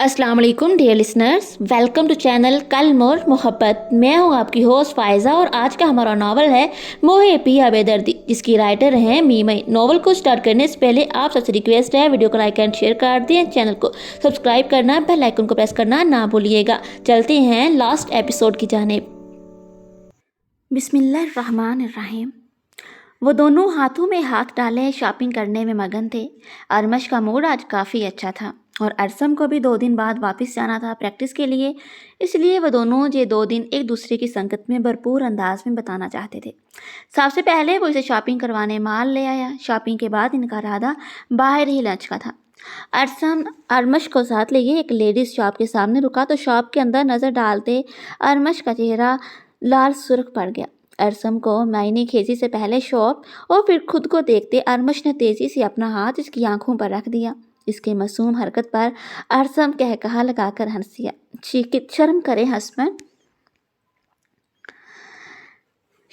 अस्सलाम वालेकुम dear listeners, welcome to channel कल मोर मोहब्बत। मैं हूं आपकी होस्ट फायज़ा और आज का हमारा नावल है मोहे पिया बेदर्दी, जिसकी राइटर हैं मीमई। नावल को स्टार्ट करने से पहले आप सबसे रिक्वेस्ट है वीडियो को लाइक एंड शेयर कर दें, चैनल को सब्सक्राइब करना, बेल आइकन को प्रेस करना ना भूलिएगा। चलते हैं लास्ट एपिसोड की जानिब। बिस्मिल्लाहिर्रहमानिर्रहीम। वो दोनों हाथों में हाथ डाले शॉपिंग करने में मगन थे। अरमश का मूड आज काफ़ी अच्छा था और अरसम को भी 2 दिन बाद वापस जाना था प्रैक्टिस के लिए, इसलिए वो दोनों ये 2 दिन एक दूसरे की संगत में भरपूर अंदाज में बताना चाहते थे। सबसे पहले वो इसे शॉपिंग करवाने माल ले आया। शॉपिंग के बाद इनका इरादा बाहर ही लंच का था। अरसम अरमश को साथ लिए एक लेडीज़ शॉप के सामने रुका तो शॉप के अंदर नज़र डालते अरमश का चेहरा लाल सुर्ख पड़ गया। अरसम को मायने खेसी से पहले शॉप और फिर खुद को देखते अरमश ने तेज़ी से अपना हाथ इसकी आंखों पर रख दिया। इसके मासूम हरकत पर अरसम कहकहा लगाकर हंस दिया। चीखित शर्म करे हस्बैंड।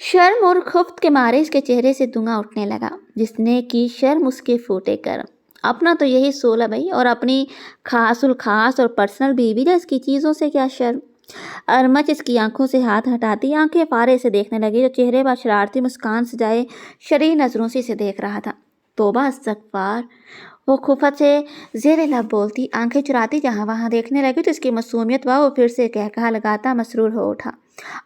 शर्म और खुफ्त के मारे इसके चेहरे से धुआं उठने लगा, जिसने की शर्म उसके फूटे कर। अपना तो यही सोल है भाई, और अपनी खासुल खास और पर्सनल बीवी है, इसकी चीज़ों से क्या शर्म। अरमच इसकी आंखों से हाथ हटाती आंखें फारे से देखने लगी, जो चेहरे पर शरारती मुस्कान सजाए शरीर नज़रों से इसे देख रहा था। तोबा इस्तग़फ़ार, वो खुफत से ज़ेरे लब बोलती, आंखें चुराती जहाँ वहाँ देखने लगी तो इसकी मासूमियत वो फिर से कहकहा लगाता मसरूर हो उठा।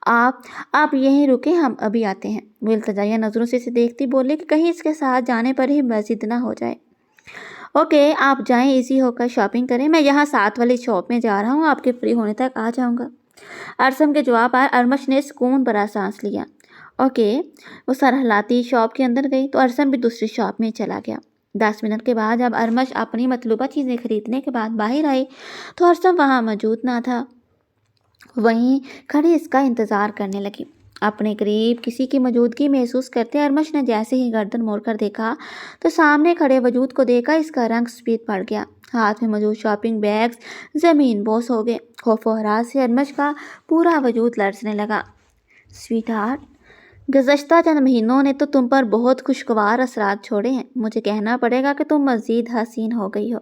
आप यहीं रुके, हम अभी आते हैं। वो इल्तिजाया नज़रों से इसे देखती बोले कि कहीं इसके साथ जाने पर ही मस्जिद ना हो जाए। ओके, आप जाएं, इजी होकर शॉपिंग करें, मैं यहाँ साथ वाली शॉप में जा रहा हूँ, आपके फ्री होने तक आ जाऊँगा। अरसम के जवाब पर अरमश ने सुकून भरा सांस लिया। ओके, वो सर हिलाती शॉप के अंदर गई तो अरसम भी दूसरी शॉप में चला गया। 10 मिनट के बाद जब अरमश अपनी मतलूबा चीज़ें खरीदने के बाद बाहर आई तो अरसम वहाँ मौजूद ना था। वहीं खड़ी इसका इंतज़ार करने लगी। अपने करीब किसी की मौजूदगी महसूस करते अरमश ने जैसे ही गर्दन मोड़कर देखा तो सामने खड़े वजूद को देखा इसका रंग सफ़ेद पड़ गया। हाथ में मौजूद शॉपिंग बैग्स ज़मीन बोस हो गए। खौफ व हरास से अरमश का पूरा वजूद लरसने लगा। स्वीट हार्ट, गुज़श्ता चंद महीनों ने तो तुम पर बहुत खुशगवार असरात छोड़े हैं। मुझे कहना पड़ेगा कि तुम मज़ीद हसीन हो गई हो।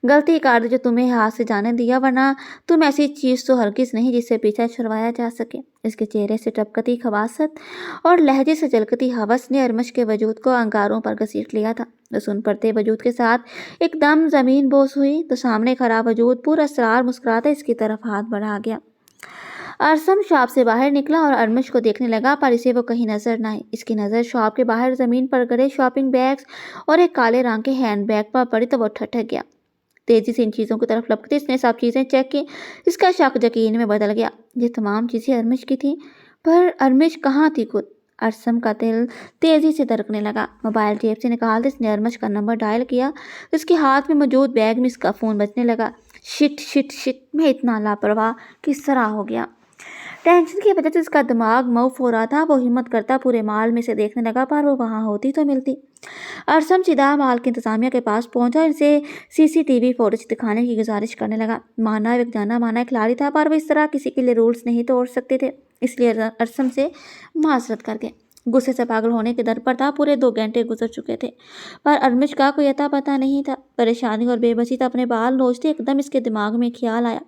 गलती कर दी जो तुम्हें हाथ से जाने दिया, वरना तुम ऐसी चीज़ तो हरगिज़ नहीं जिससे पीछा छुड़वाया जा सके। इसके चेहरे से टपकती खवासत और लहजे से झलकती हवस ने अरमश के वजूद को अंगारों पर घसीट लिया था। सुन पड़ते वजूद के साथ एकदम ज़मीन बोस हुई तो सामने खड़ा वजूद पूरा असरार मुस्कुराता इसकी तरफ हाथ बढ़ा गया। अरसम शॉप से बाहर निकला और अरमश को देखने लगा, पर इसे वो कहीं नजर न आई। इसकी नज़र शॉप के बाहर ज़मीन पर गड़े शॉपिंग बैग्स और एक काले रंग के हैंड बैग पर पड़ी तो वो ठठक गया। तेज़ी से इन चीज़ों की तरफ लपकते इसने सब चीज़ें चेक की। इसका शक यकीन में बदल गया। ये तमाम चीज़ें अरमश की थीं, पर अरमश कहाँ थी खुद। अरसम का दिल तेज़ी से धड़कने लगा। मोबाइल जेब से निकालते इसने अरमश का नंबर डायल किया तो उसके हाथ में मौजूद बैग में इसका फ़ोन बजने लगा। शिट शिट शिट, मैं इतना लापरवाह किस तरह हो गया। टेंशन की वजह से उसका दिमाग मऊफ हो रहा था। वो हिम्मत करता पूरे माल में से देखने लगा, पर वो वहाँ होती तो मिलती। अरसम सीधा माल की इंतजामिया के पास पहुंचा और इसे सीसीटीवी फुटेज दिखाने की गुजारिश करने लगा। माना एक जाना माना खिलाड़ी था, पर वो इस तरह किसी के लिए रूल्स नहीं तोड़ सकते थे, इसलिए अरसम से माजरत करके गुस्से से पागल होने के दर पर था। पूरे 2 घंटे गुजर चुके थे, पर अरमश का कोई अता पता नहीं था। परेशानी और बेबसी था अपने बाल नोचते एकदम इसके दिमाग में ख्याल आया,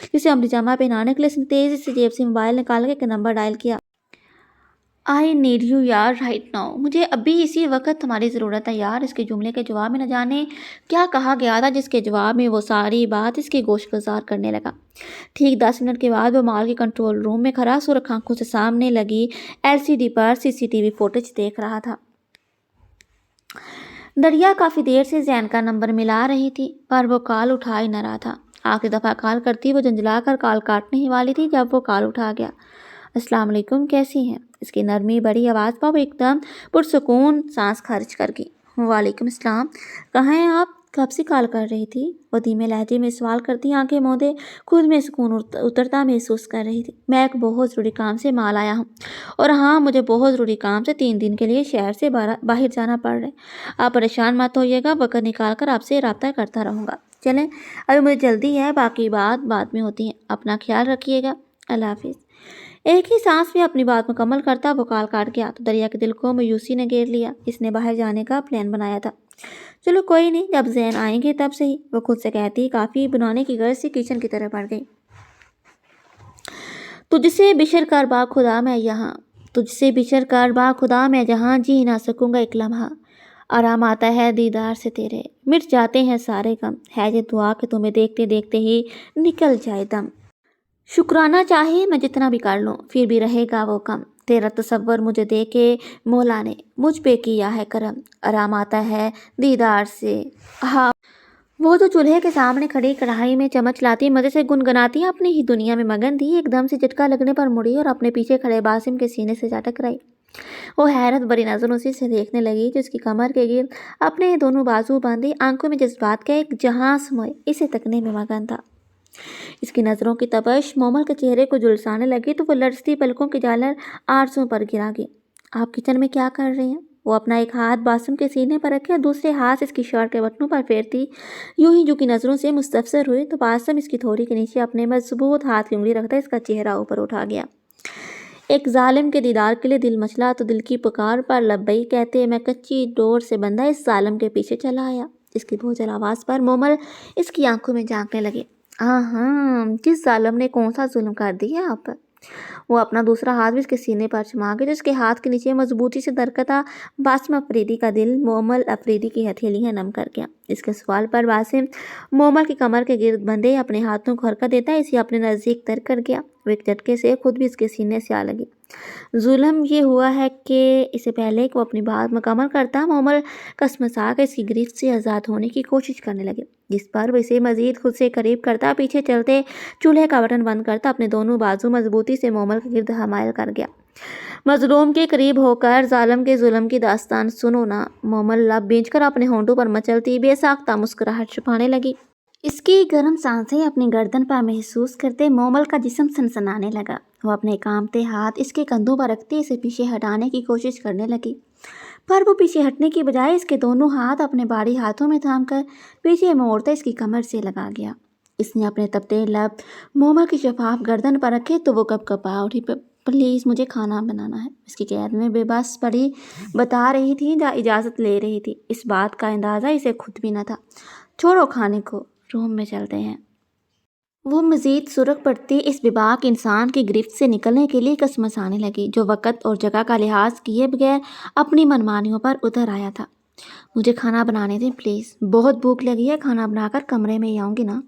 जिसे अमली जामा पहनाने के लिए इसने तेज़ी से जेब से मोबाइल निकाल के एक नंबर डायल किया। आई नीड यू यार राइट नाउ, मुझे अभी इसी वक्त तुम्हारी ज़रूरत है यार। इसके जुमले के जवाब में न जाने क्या कहा गया था, जिसके जवाब में वो सारी बात इसकी गोशगुजार करने लगा। ठीक 10 मिनट के बाद वो माल के कंट्रोल रूम में खड़ा सुर्ख आंखों से सामने लगी LCD पर सीसीटीवी फुटेज देख रहा था। दरिया काफ़ी देर से जैन का नंबर मिला रही थी, पर वो कॉल उठा ही न रहा था। आखिरी दफ़ा कॉल करती वो झंझला कर कॉल काटने ही वाली थी जब वो कॉल उठा गया। अस्सलाम वालेकुम, कैसी हैं? इसकी नरमी बड़ी आवाज़ पर वो एकदम पुरसुकून सांस खारिज कर गई। वालेकुम अस्सलाम, कहाँ हैं आप? कब से कॉल कर रही थी? वो धीमे लहजे में सवाल करती आंखें मोदे खुद में सुकून उतरता महसूस कर रही थी। मैं एक बहुत ज़रूरी काम से माल आया हूँ, और हाँ, मुझे बहुत ज़रूरी काम से 3 दिन के लिए शहर से बाहर जाना पड़ रहा है। आप परेशान मत होइएगा, वक्त निकाल कर आपसे रब्ता करता रहूँगा। चलें, अभी मुझे जल्दी है, बाकी बात बाद में होती है। अपना ख्याल रखिएगा, अल्लाह हाफिज़। एक ही सांस में अपनी बात मुकम्मल करता वो कॉल काट गया तो दरिया के दिल को मायूसी ने घेर लिया। इसने बाहर जाने का प्लान बनाया था, چلو کوئی نہیں، جب زین آئیں گے تب صحیح، وہ خود سے کہتی کافی بنانے کی غرض سے کچن کی طرف بڑھ گئی۔ تجھ سے بشر کر با خدا میں یہاں، تجھ سے بشر کر با خدا میں جہاں جی نہ سکوں گا ایک لمحہ، آرام آتا ہے دیدار سے تیرے، مٹ جاتے ہیں سارے غم، ہے یہ دعا کہ تمہیں دیکھتے دیکھتے ہی نکل جائے دم، شکرانہ چاہے میں جتنا بھی کر لوں پھر بھی رہے گا وہ کم، تیرا تصور مجھے دے کے مولا نے مجھ پہ کیا ہے کرم، آرام آتا ہے دیدار سے۔ ہاں وہ تو چولہے کے سامنے کھڑی کڑھائی میں چمچ لاتی مزے سے گنگناتی اپنی ہی دنیا میں مگن تھی، ایک دم سے جھٹکا لگنے پر مڑی اور اپنے پیچھے کھڑے باسم کے سینے سے جا ٹکرائی۔ وہ حیرت بری نظروں سے اسے دیکھنے لگی جو اس کی کمر کے گرد اپنے دونوں بازو باندھے آنکھوں میں جذبات کا ایک جہاں سموئے اسے تکنے میں مگن تھا۔ اس کی نظروں کی تپش مومل کے چہرے کو جھلسانے لگی تو وہ لرزتی پلکوں کی جالر آرزوں پر گرا گئی۔ آپ کچن میں کیا کر رہے ہیں؟ وہ اپنا ایک ہاتھ باسم کے سینے پر رکھے اور دوسرے ہاتھ سے اس کی شرٹ کے بٹنوں پر پھیرتی یوں ہی جھکی نظروں سے مستفسر ہوئی تو باسم اس کی تھوڑی کے نیچے اپنے مضبوط ہاتھ کی انگلی رکھتا اس کا چہرہ اوپر اٹھا گیا۔ ایک ظالم کے دیدار کے لیے دل مچلا تو دل کی پکار پر لبیک کہتے میں کچی ڈور سے بندھا اس ظالم کے پیچھے چلا آیا۔ اس کی بھوجل آواز پر مومل اس کی آنکھوں میں جھانکنے لگے۔ ہاں کس ظالم نے کون سا ظلم کر دیا آپ پر؟ وہ اپنا دوسرا ہاتھ بھی اس کے سینے پر چما کے جس کے ہاتھ کے نیچے مضبوطی سے درکتا باسم افریدی کا دل مومل افریدی کی ہتھیلیاں نم کر گیا۔ اس کے سوال پر باسم مومل کی کمر کے گرد بندھے اپنے ہاتھوں کو حرکت دیتا اسے اپنے نزدیک تر کر گیا۔ وہ ایک جھٹکے سے خود بھی اس کے سینے سے آ لگی۔ ظلم یہ ہوا ہے کہ اسے پہلے کہ وہ اپنی بات مکمل کرتا مومل کسمسا کر اس کی گرفت سے آزاد ہونے کی کوشش کرنے لگے، جس پر وہ اسے مزید خود سے قریب کرتا پیچھے چلتے چولہے کا بٹن بند کرتا اپنے دونوں بازو مضبوطی سے مومل کے گرد حمائل کر گیا۔ مظلوم کے قریب ہو کر ظالم کے ظلم کی داستان سنو نا، مومل لب بھینچ کر اپنے ہونٹوں پر مچلتی بے ساختہ مسکراہٹ چھپانے لگی۔ اس کی گرم سانسیں اپنی گردن پر محسوس کرتے مومل کا جسم سنسنانے لگا۔ وہ اپنے کانپتے ہاتھ اس کے کندھوں پر رکھتے اسے پیچھے ہٹانے کی کوشش کرنے لگی، پر وہ پیچھے ہٹنے کی بجائے اس کے دونوں ہاتھ اپنے بھاری ہاتھوں میں تھام کر پیچھے موڑتا اس کی کمر سے لگا گیا۔ اس نے اپنے تپتے لب مومل کی شفاف گردن پر رکھے تو وہ کپ کپا اٹھی۔ پلیز مجھے کھانا بنانا ہے، اس کی قید میں بے بس پڑی بتا رہی تھی یا اجازت لے رہی تھی، اس بات کا اندازہ اسے خود بھی نہ تھا۔ چھوڑو کھانے کو، روم میں چلتے ہیں۔ وہ مزید سرخ پڑتی اس بیباک انسان کی گرفت سے نکلنے کے لیے کسمسانے لگی جو وقت اور جگہ کا لحاظ کیے بغیر اپنی منمانیوں پر اتر آیا تھا۔ مجھے کھانا بنانے دیں پلیز، بہت بھوک لگی ہے، کھانا بنا کر کمرے میں ہی آؤں گی نا۔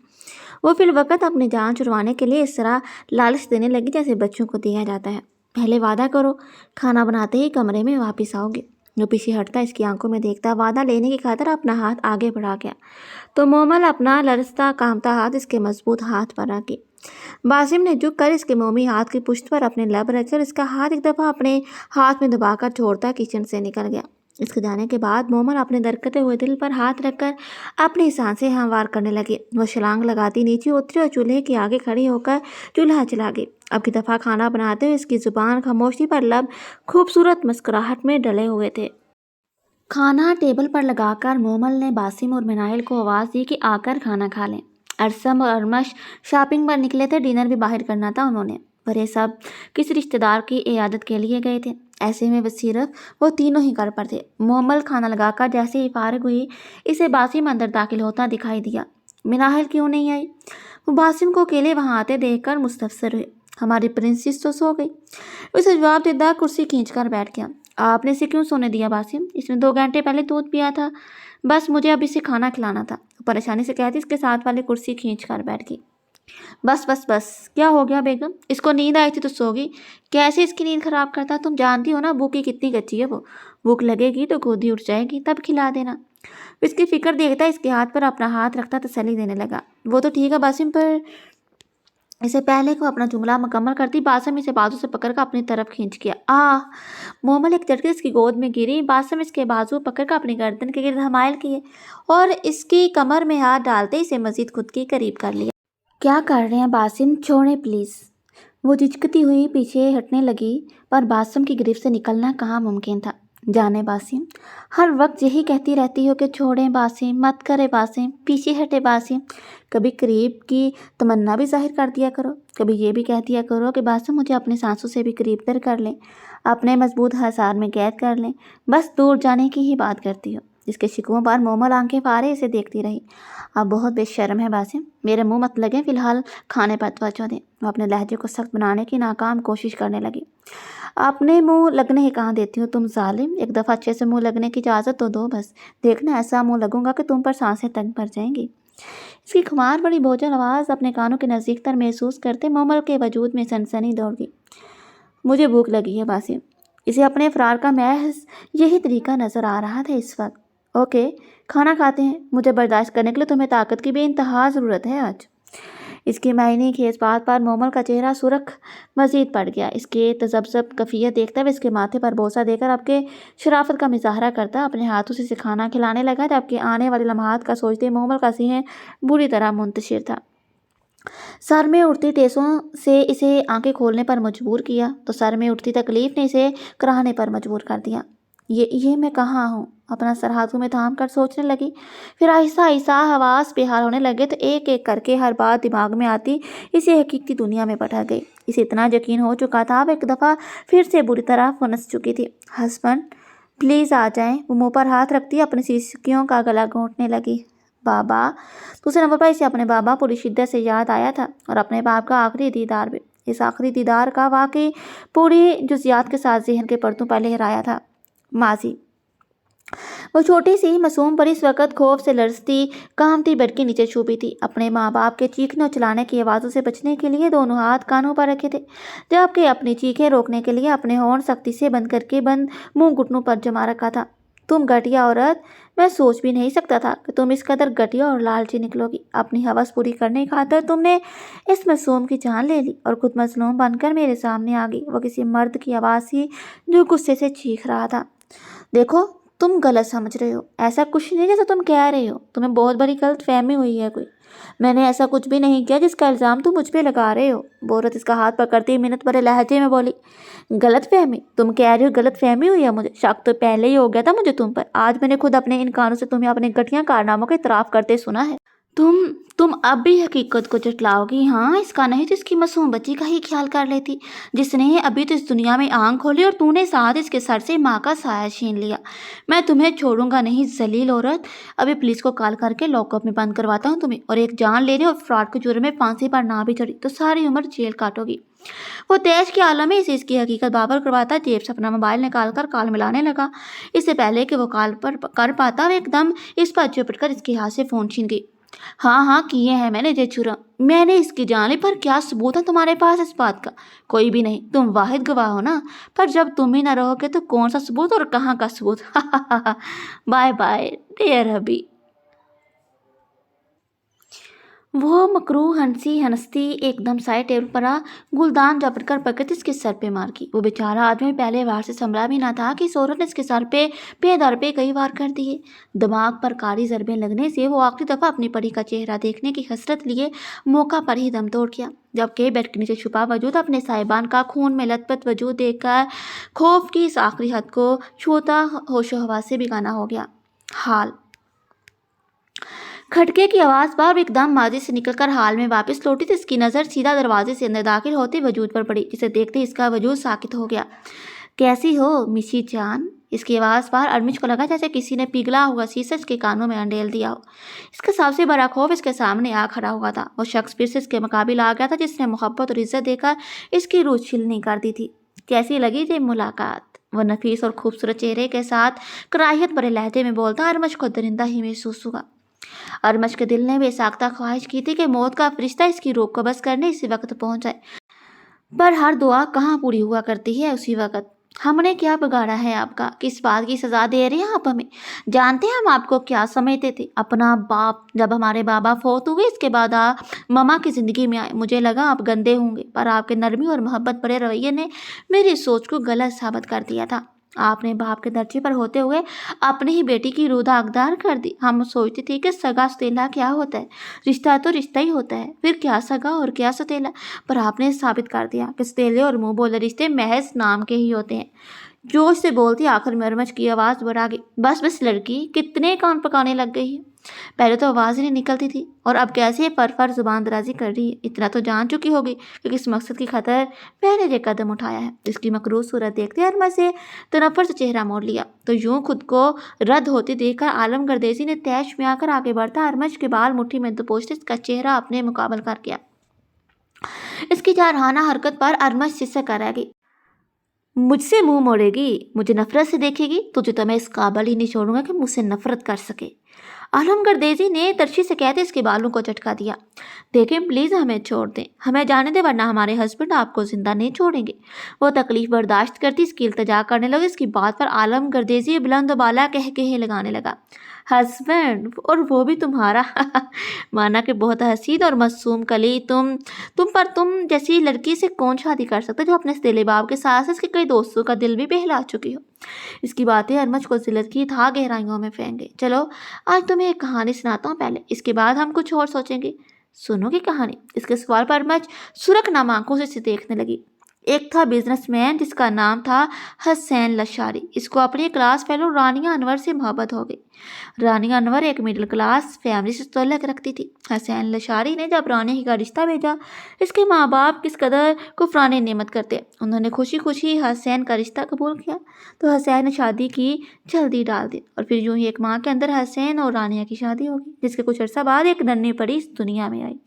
وہ فی الوقت اپنی جان چھڑوانے کے لیے اس طرح لالچ دینے لگی جیسے بچوں کو دیا جاتا ہے۔ پہلے وعدہ کرو کھانا بناتے ہی کمرے میں واپس آؤ گے۔ وہ پیچھے ہٹتا اس کی آنکھوں میں دیکھتا وعدہ لینے کی خاطر اپنا ہاتھ آگے بڑھا گیا تو مومل اپنا لرزتا کانپتا ہاتھ اس کے مضبوط ہاتھ پر رکھی۔ باسم نے جھک کر اس کے مومی ہاتھ کی پشت پر اپنے لب رکھ کر اس کا ہاتھ ایک دفعہ اپنے ہاتھ میں دبا کر چھوڑتا کچن سے نکل گیا۔ اس کے جانے کے بعد مومل اپنے درکتے ہوئے دل پر ہاتھ رکھ کر اپنی سانسیں ہموار کرنے لگی۔ وہ چھلانگ لگاتی نیچے اتری اور چولہے کے آگے کھڑی ہو کر چولہا چلا گئی۔ اب کی دفعہ کھانا بناتے ہوئے اس کی زبان خاموشی پر لب خوبصورت مسکراہٹ میں ڈلے ہوئے تھے۔ کھانا ٹیبل پر لگا کر مومل نے باسم اور منائل کو آواز دی کہ آ کر کھانا کھا لیں۔ ارسم اور ارمش شاپنگ پر نکلے تھے، ڈنر بھی باہر کرنا تھا انہوں نے، پر یہ سب کسی رشتہ دار کی عیادت کے لیے گئے تھے، ایسے میں وہ تینوں ہی گھر پر تھے۔ مومل کھانا لگا کر جیسے ہی فارغ ہوئی اسے باسم اندر داخل ہوتا دکھائی دیا۔ منائل کیوں نہیں آئی؟ وہ باسم کو اکیلے وہاں آتے دیکھ کر مستفسر ہوئے۔ ہماری پرنسس تو سو گئی، اسے جواب دیتا کرسی کھینچ کر بیٹھ گیا۔ آپ نے اسے کیوں سونے دیا باسم؟ اس نے 2 گھنٹے پہلے دودھ پیا تھا، بس مجھے اب اسے کھانا کھلانا تھا، پریشانی سے کہتی اس کے ساتھ والی کرسی کھینچ کر بیٹھ گئی۔ بس بس بس کیا ہو گیا بیگم؟ اس کو نیند آئی تھی تو سو گئی، کیسے اس کی نیند خراب کرتا؟ تم جانتی ہو نا بھوکی کتنی کچی ہے، وہ بھوک لگے گی تو خود ہی اٹھ جائے گی، تب کھلا دینا۔ اس کی فکر دیکھتا اس کے ہاتھ پر اپنا ہاتھ رکھتا تسلی دینے لگا۔ وہ تو ٹھیک ہے باسم، پر اسے پہلے کو اپنا جملہ مکمل کرتی باسم اسے بازو سے پکڑ کر اپنی طرف کھینچ گیا۔ مومل ایک جھٹکے اس کی گود میں گری۔ باسم اس کے بازو پکڑ کر اپنی گردن کے گرد حمائل کیے اور اس کی کمر میں ہاتھ ڈالتے اسے مزید خود کے قریب کر لیا۔ کیا کر رہے ہیں باسم؟ چھوڑیں پلیز۔ وہ جھجکتی ہوئی پیچھے ہٹنے لگی، پر باسم کی گرفت سے نکلنا کہاں ممکن تھا۔ جانے باسم، ہر وقت یہی کہتی رہتی ہو کہ چھوڑیں باسم، مت کرے باسم، پیچھے ہٹے باسم، کبھی قریب کی تمنا بھی ظاہر کر دیا کرو، کبھی یہ بھی کہہ دیا کرو کہ باسم مجھے اپنے سانسوں سے بھی قریب تر کر لیں، اپنے مضبوط حصار میں قید کر لیں، بس دور جانے کی ہی بات کرتی ہو۔ جس کے شکووں پر مومل آنکھیں پارے اسے دیکھتی رہی۔ آپ بہت بے شرم ہے باسم، میرے منہ مت لگیں، فی الحال کھانے پر توجہ دیں۔ وہ اپنے لہجے کو سخت بنانے کی ناکام کوشش کرنے لگی۔ اپنے منہ لگنے ہی کہاں دیتی ہوں تم ظالم، ایک دفعہ اچھے سے منہ لگنے کی اجازت تو دو بس، دیکھنا ایسا منہ لگوں گا کہ تم پر سانسیں تنگ پڑ جائیں گی۔ اس کی خمار بڑی بھوجن آواز اپنے کانوں کے نزدیک تر محسوس کرتے مومل کے وجود میں سنسنی دوڑ گئی۔ مجھے بھوک لگی ہے باسم، اسے اپنے فرار کا محض یہی طریقہ نظر آ رہا تھا اس وقت۔ اوکے، کھانا کھاتے ہیں، مجھے برداشت کرنے کے لیے تمہیں طاقت کی بے انتہا ضرورت ہے آج۔ اس کی معنی خیز بات پر مومل کا چہرہ سرخ مزید پڑ گیا۔ اس کے تذبذب کیفیت دیکھتا ہوئے اس کے ماتھے پر بوسہ دے کر اب کے شرافت کا مظاہرہ کرتا اپنے ہاتھوں سے اسے کھانا کھلانے لگا، جبکہ آنے والے لمحات کا سوچتے مومل کا ذہن بری طرح منتشر تھا۔ سر میں اٹھتی ٹیسوں سے اسے آنکھیں کھولنے پر مجبور کیا تو سر میں اٹھتی تکلیف نے اسے کراہنے پر مجبور کر دیا۔ یہ میں کہاں ہوں؟ اپنا سر ہاتھوں میں تھام کر سوچنے لگی۔ پھر آہستہ آہستہ حواس بحال ہونے لگے تو ایک ایک کر کے ہر بات دماغ میں آتی اسے حقیقی دنیا میں پٹک گئی۔ اسے اتنا یقین ہو چکا تھا اب ایک دفعہ پھر سے بری طرح پھنس چکی تھی۔ ہسبینڈ پلیز آ جائیں۔ وہ منہ پر ہاتھ رکھتی اپنی سیسکیوں کا گلا گھونٹنے لگی۔ بابا، دوسرے نمبر پر اسے اپنے بابا پوری شدت سے یاد آیا تھا اور اپنے باپ کا آخری دیدار بھی۔ اس آخری دیدار کا واقعی پوری جزیات کے ساتھ ذہن کے پرتوں پر لہرایا تھا۔ ماضی وہ چھوٹی سی معصوم پر اس وقت خوف سے لرزتی کانپتی بیڈ کے نیچے چھپی تھی، اپنے ماں باپ کے چیخنے اور چلانے کی آوازوں سے بچنے کے لیے دونوں ہاتھ کانوں پر رکھے تھے، جبکہ اپنی چیخیں روکنے کے لیے اپنے ہونٹ سختی سے بند کر کے منہ گھٹنوں پر جما رکھا تھا۔ تم گھٹیا عورت، میں سوچ بھی نہیں سکتا تھا کہ تم اس قدر گھٹیا اور لالچی نکلو گی۔ اپنی ہوس پوری کرنے کی خاطر تم نے اس معصوم کی جان لے لی اور خود مظلوم بن کر میرے سامنے آ گئی۔ وہ کسی مرد کی آواز تھی جو غصے سے چیخ رہا تھا۔ دیکھو، تم غلط سمجھ رہے ہو، ایسا کچھ نہیں جیسا تم کہہ رہے ہو، تمہیں بہت بڑی غلط فہمی ہوئی ہے کوئی۔ میں نے ایسا کچھ بھی نہیں کیا جس کا الزام تم مجھ پہ لگا رہے ہو۔ وہ عورت اس کا ہاتھ پکڑتی منت بھرے لہجے میں بولی۔ غلط فہمی؟ تم کہہ رہی ہو غلط فہمی ہوئی ہے مجھے؟ شک تو پہلے ہی ہو گیا تھا مجھے تم پر، آج میں نے خود اپنے ان کانوں سے تمہیں اپنے گھٹیا کارناموں کا اعتراف کرتے سنا ہے۔ تم اب بھی حقیقت کو جھٹلاؤ گی؟ ہاں، اس کا نہیں تو اس کی معصوم بچی کا ہی خیال کر لیتی جس نے ابھی تو اس دنیا میں آنکھ کھولی اور تو نے ساتھ اس کے سر سے ماں کا سایہ چھین لیا۔ میں تمہیں چھوڑوں گا نہیں ذلیل عورت، ابھی پولیس کو کال کر کے لاک اپ میں بند کرواتا ہوں تمہیں، اور ایک جان لینے اور فراڈ کے جرم میں پھانسی پر نہ بھی چڑھی تو ساری عمر جیل کاٹو گی۔ وہ تیش کے عالم میں اسے اس کی حقیقت باور کرواتا جیب سے اپنا موبائل نکال کر کال ملانے لگا۔ اس سے پہلے کہ وہ کال پر کر پاتا وہ ایک دم اس پر جھپٹ کر اس کے ہاتھ سے فون چھین گئی۔ ہاں کیے ہیں میں نے یہ جرم، میں نے اس کی جان لی، پر کیا ثبوت ہے تمہارے پاس اس بات کا؟ کوئی بھی نہیں، تم واحد گواہ ہو نا، پر جب تم ہی نہ رہو گے تو کون سا ثبوت اور کہاں کا ثبوت؟ Bye bye dear hubby. وہ مکروہ ہنستی ایک دم سائے ٹیبل پر آ گلدان جپٹ کر پکڑ اس کے سر پہ مار کی۔ وہ بیچارہ آدمی پہلے وار سے سنبھلا بھی نہ تھا کہ اس عورت نے اس کے سر پہ در پہ کئی وار کر دیے۔ دماغ پر کاری ضربیں لگنے سے وہ آخری دفعہ اپنی پری کا چہرہ دیکھنے کی حسرت لیے موقع پر ہی دم توڑ گیا، جبکہ بیڈ کے نیچے چھپا وجود اپنے صاحبان کا خون میں لت پت وجود دیکھ کر خوف کی اس آخری حد کو چھوتا ہوش و حواس سے بیگانہ ہو گیا۔ حال کھٹکے کی آواز پر ایک دم ماضی سے نکل کر حال میں واپس لوٹی تو اس کی نظر سیدھا دروازے سے اندر داخل ہوتے وجود پر پڑی، جسے دیکھتے اس کا وجود ساکت ہو گیا۔ کیسی ہو میشی جان؟ اس کی آواز پر ارمش کو لگا جیسے کسی نے پگھلا ہوا سیسا اس کے کانوں میں انڈیل دیا ہو۔ اس کا سب سے بڑا خوف اس کے سامنے آ کھڑا ہوا تھا۔ وہ شخص پھر سے اس کے مقابل آ گیا تھا جس نے محبت اور عزت دے کر اس کی روح چھلنی کر دی تھی۔ کیسی لگی یہ ملاقات؟ وہ نفیس اور خوبصورت چہرے کے ساتھ کراہیت بھرے لہجے میں بولتا ارمش کو درندہ ہی محسوس ہوا۔ ارمش کے دل نے بے ساختہ خواہش کی تھی کہ موت کا فرشتہ اس کی روح قبض کرنے اسی وقت پہنچ جائے، پر ہر دعا کہاں پوری ہوا کرتی ہے اسی وقت۔ ہم نے کیا بگاڑا ہے آپ کا؟ کس بات کی سزا دے رہے ہیں آپ ہمیں؟ جانتے ہیں ہم آپ کو کیا سمجھتے تھے؟ اپنا باپ۔ جب ہمارے بابا فوت ہوئے اس کے بعد آپ مما کی زندگی میں آئے، مجھے لگا آپ گندے ہوں گے، پر آپ کے نرمی اور محبت بھرے رویے نے میری سوچ کو غلط ثابت کر دیا تھا۔ آپ نے باپ کے درجے پر ہوتے ہوئے اپنی ہی بیٹی کی روح داغدار کر دی۔ ہم سوچتے تھے کہ سگا ستیلا کیا ہوتا ہے، رشتہ تو رشتہ ہی ہوتا ہے، پھر کیا سگا اور کیا ستیلا، پر آپ نے ثابت کر دیا کہ ستیلے اور منہ بولے رشتے محض نام کے ہی ہوتے ہیں۔ جوش سے بولتی آخر میں ارمش کی آواز بڑھا گئی۔ بس لڑکی، کتنے کان پکانے لگ گئی ہے؟ پہلے تو آواز ہی نہیں نکلتی تھی اور اب کیسے پر زبان درازی کر رہی ہے۔ اتنا تو جان چکی ہوگی کہ کس مقصد کی خاطر پہلے یہ قدم اٹھایا ہے۔ اس کی مکروہ صورت دیکھتے ارمج سے تنفر سے چہرہ موڑ لیا تو یوں خود کو رد ہوتے دیکھ کر عالم گردیزی نے تیش میں آ کر آگے بڑھتا ارمج کے بال مٹھی میں دبوچتے اس کا چہرہ اپنے مقابل کر گیا۔ اس کی جارحانہ حرکت پر ارمج سسک کر رہ گئی۔ مجھ سے منہ موڑے گی، مجھے نفرت سے دیکھے گی، تجھے تو میں اس قابل ہی نہیں چھوڑوں گا کہ مجھ سے نفرت کر سکے۔ عالم گردیزی نے ترشی سے کہتے اس کے بالوں کو جھٹکا دیا۔ دیکھیں پلیز ہمیں چھوڑ دیں، ہمیں جانے دیں ورنہ ہمارے ہسبینڈ آپ کو زندہ نہیں چھوڑیں گے۔ وہ تکلیف برداشت کرتی اس کی التجا کرنے لگی۔ اس کی بات پر عالم گردیزی بلند و بالا کہے لگانے لگا۔ ہسبینڈ اور وہ بھی تمہارا مانا کہ بہت حسین اور معصوم کلی، تم جیسی لڑکی سے کون شادی کر سکتا جو اپنے دل باب کے ساتھ اس کے کئی دوستوں کا دل بھی بہلا چکی ہو۔ اس کی باتیں ارمج کو ذلت کی تھا گہرائیوں میں پھینک گئی۔ چلو آج تمہیں ایک کہانی سناتا ہوں پہلے، اس کے بعد ہم کچھ اور سوچیں گے۔ سنو گی کہانی؟ اس کے سوال پر ارمج سرخ نم آنکھوں سے اسے دیکھنے لگی۔ ایک تھا بزنس مین جس کا نام تھا حسین لشاری۔ اس کو اپنی کلاس فیلو رانیہ انور سے محبت ہو گئی۔ رانیہ انور ایک مڈل کلاس فیملی سے تعلق رکھتی تھی۔ حسین لشاری نے جب رانیہ کا رشتہ بھیجا، اس کے ماں باپ کس قدر کفران نعمت کرتے، انہوں نے خوشی خوشی حسین کا رشتہ قبول کیا تو حسین نے شادی کی جلدی ڈال دی اور پھر یوں ہی ایک ماہ کے اندر حسین اور رانیہ کی شادی ہوگی، جس کے کچھ عرصہ بعد ایک ننھی پڑی اس دنیا میں آئی۔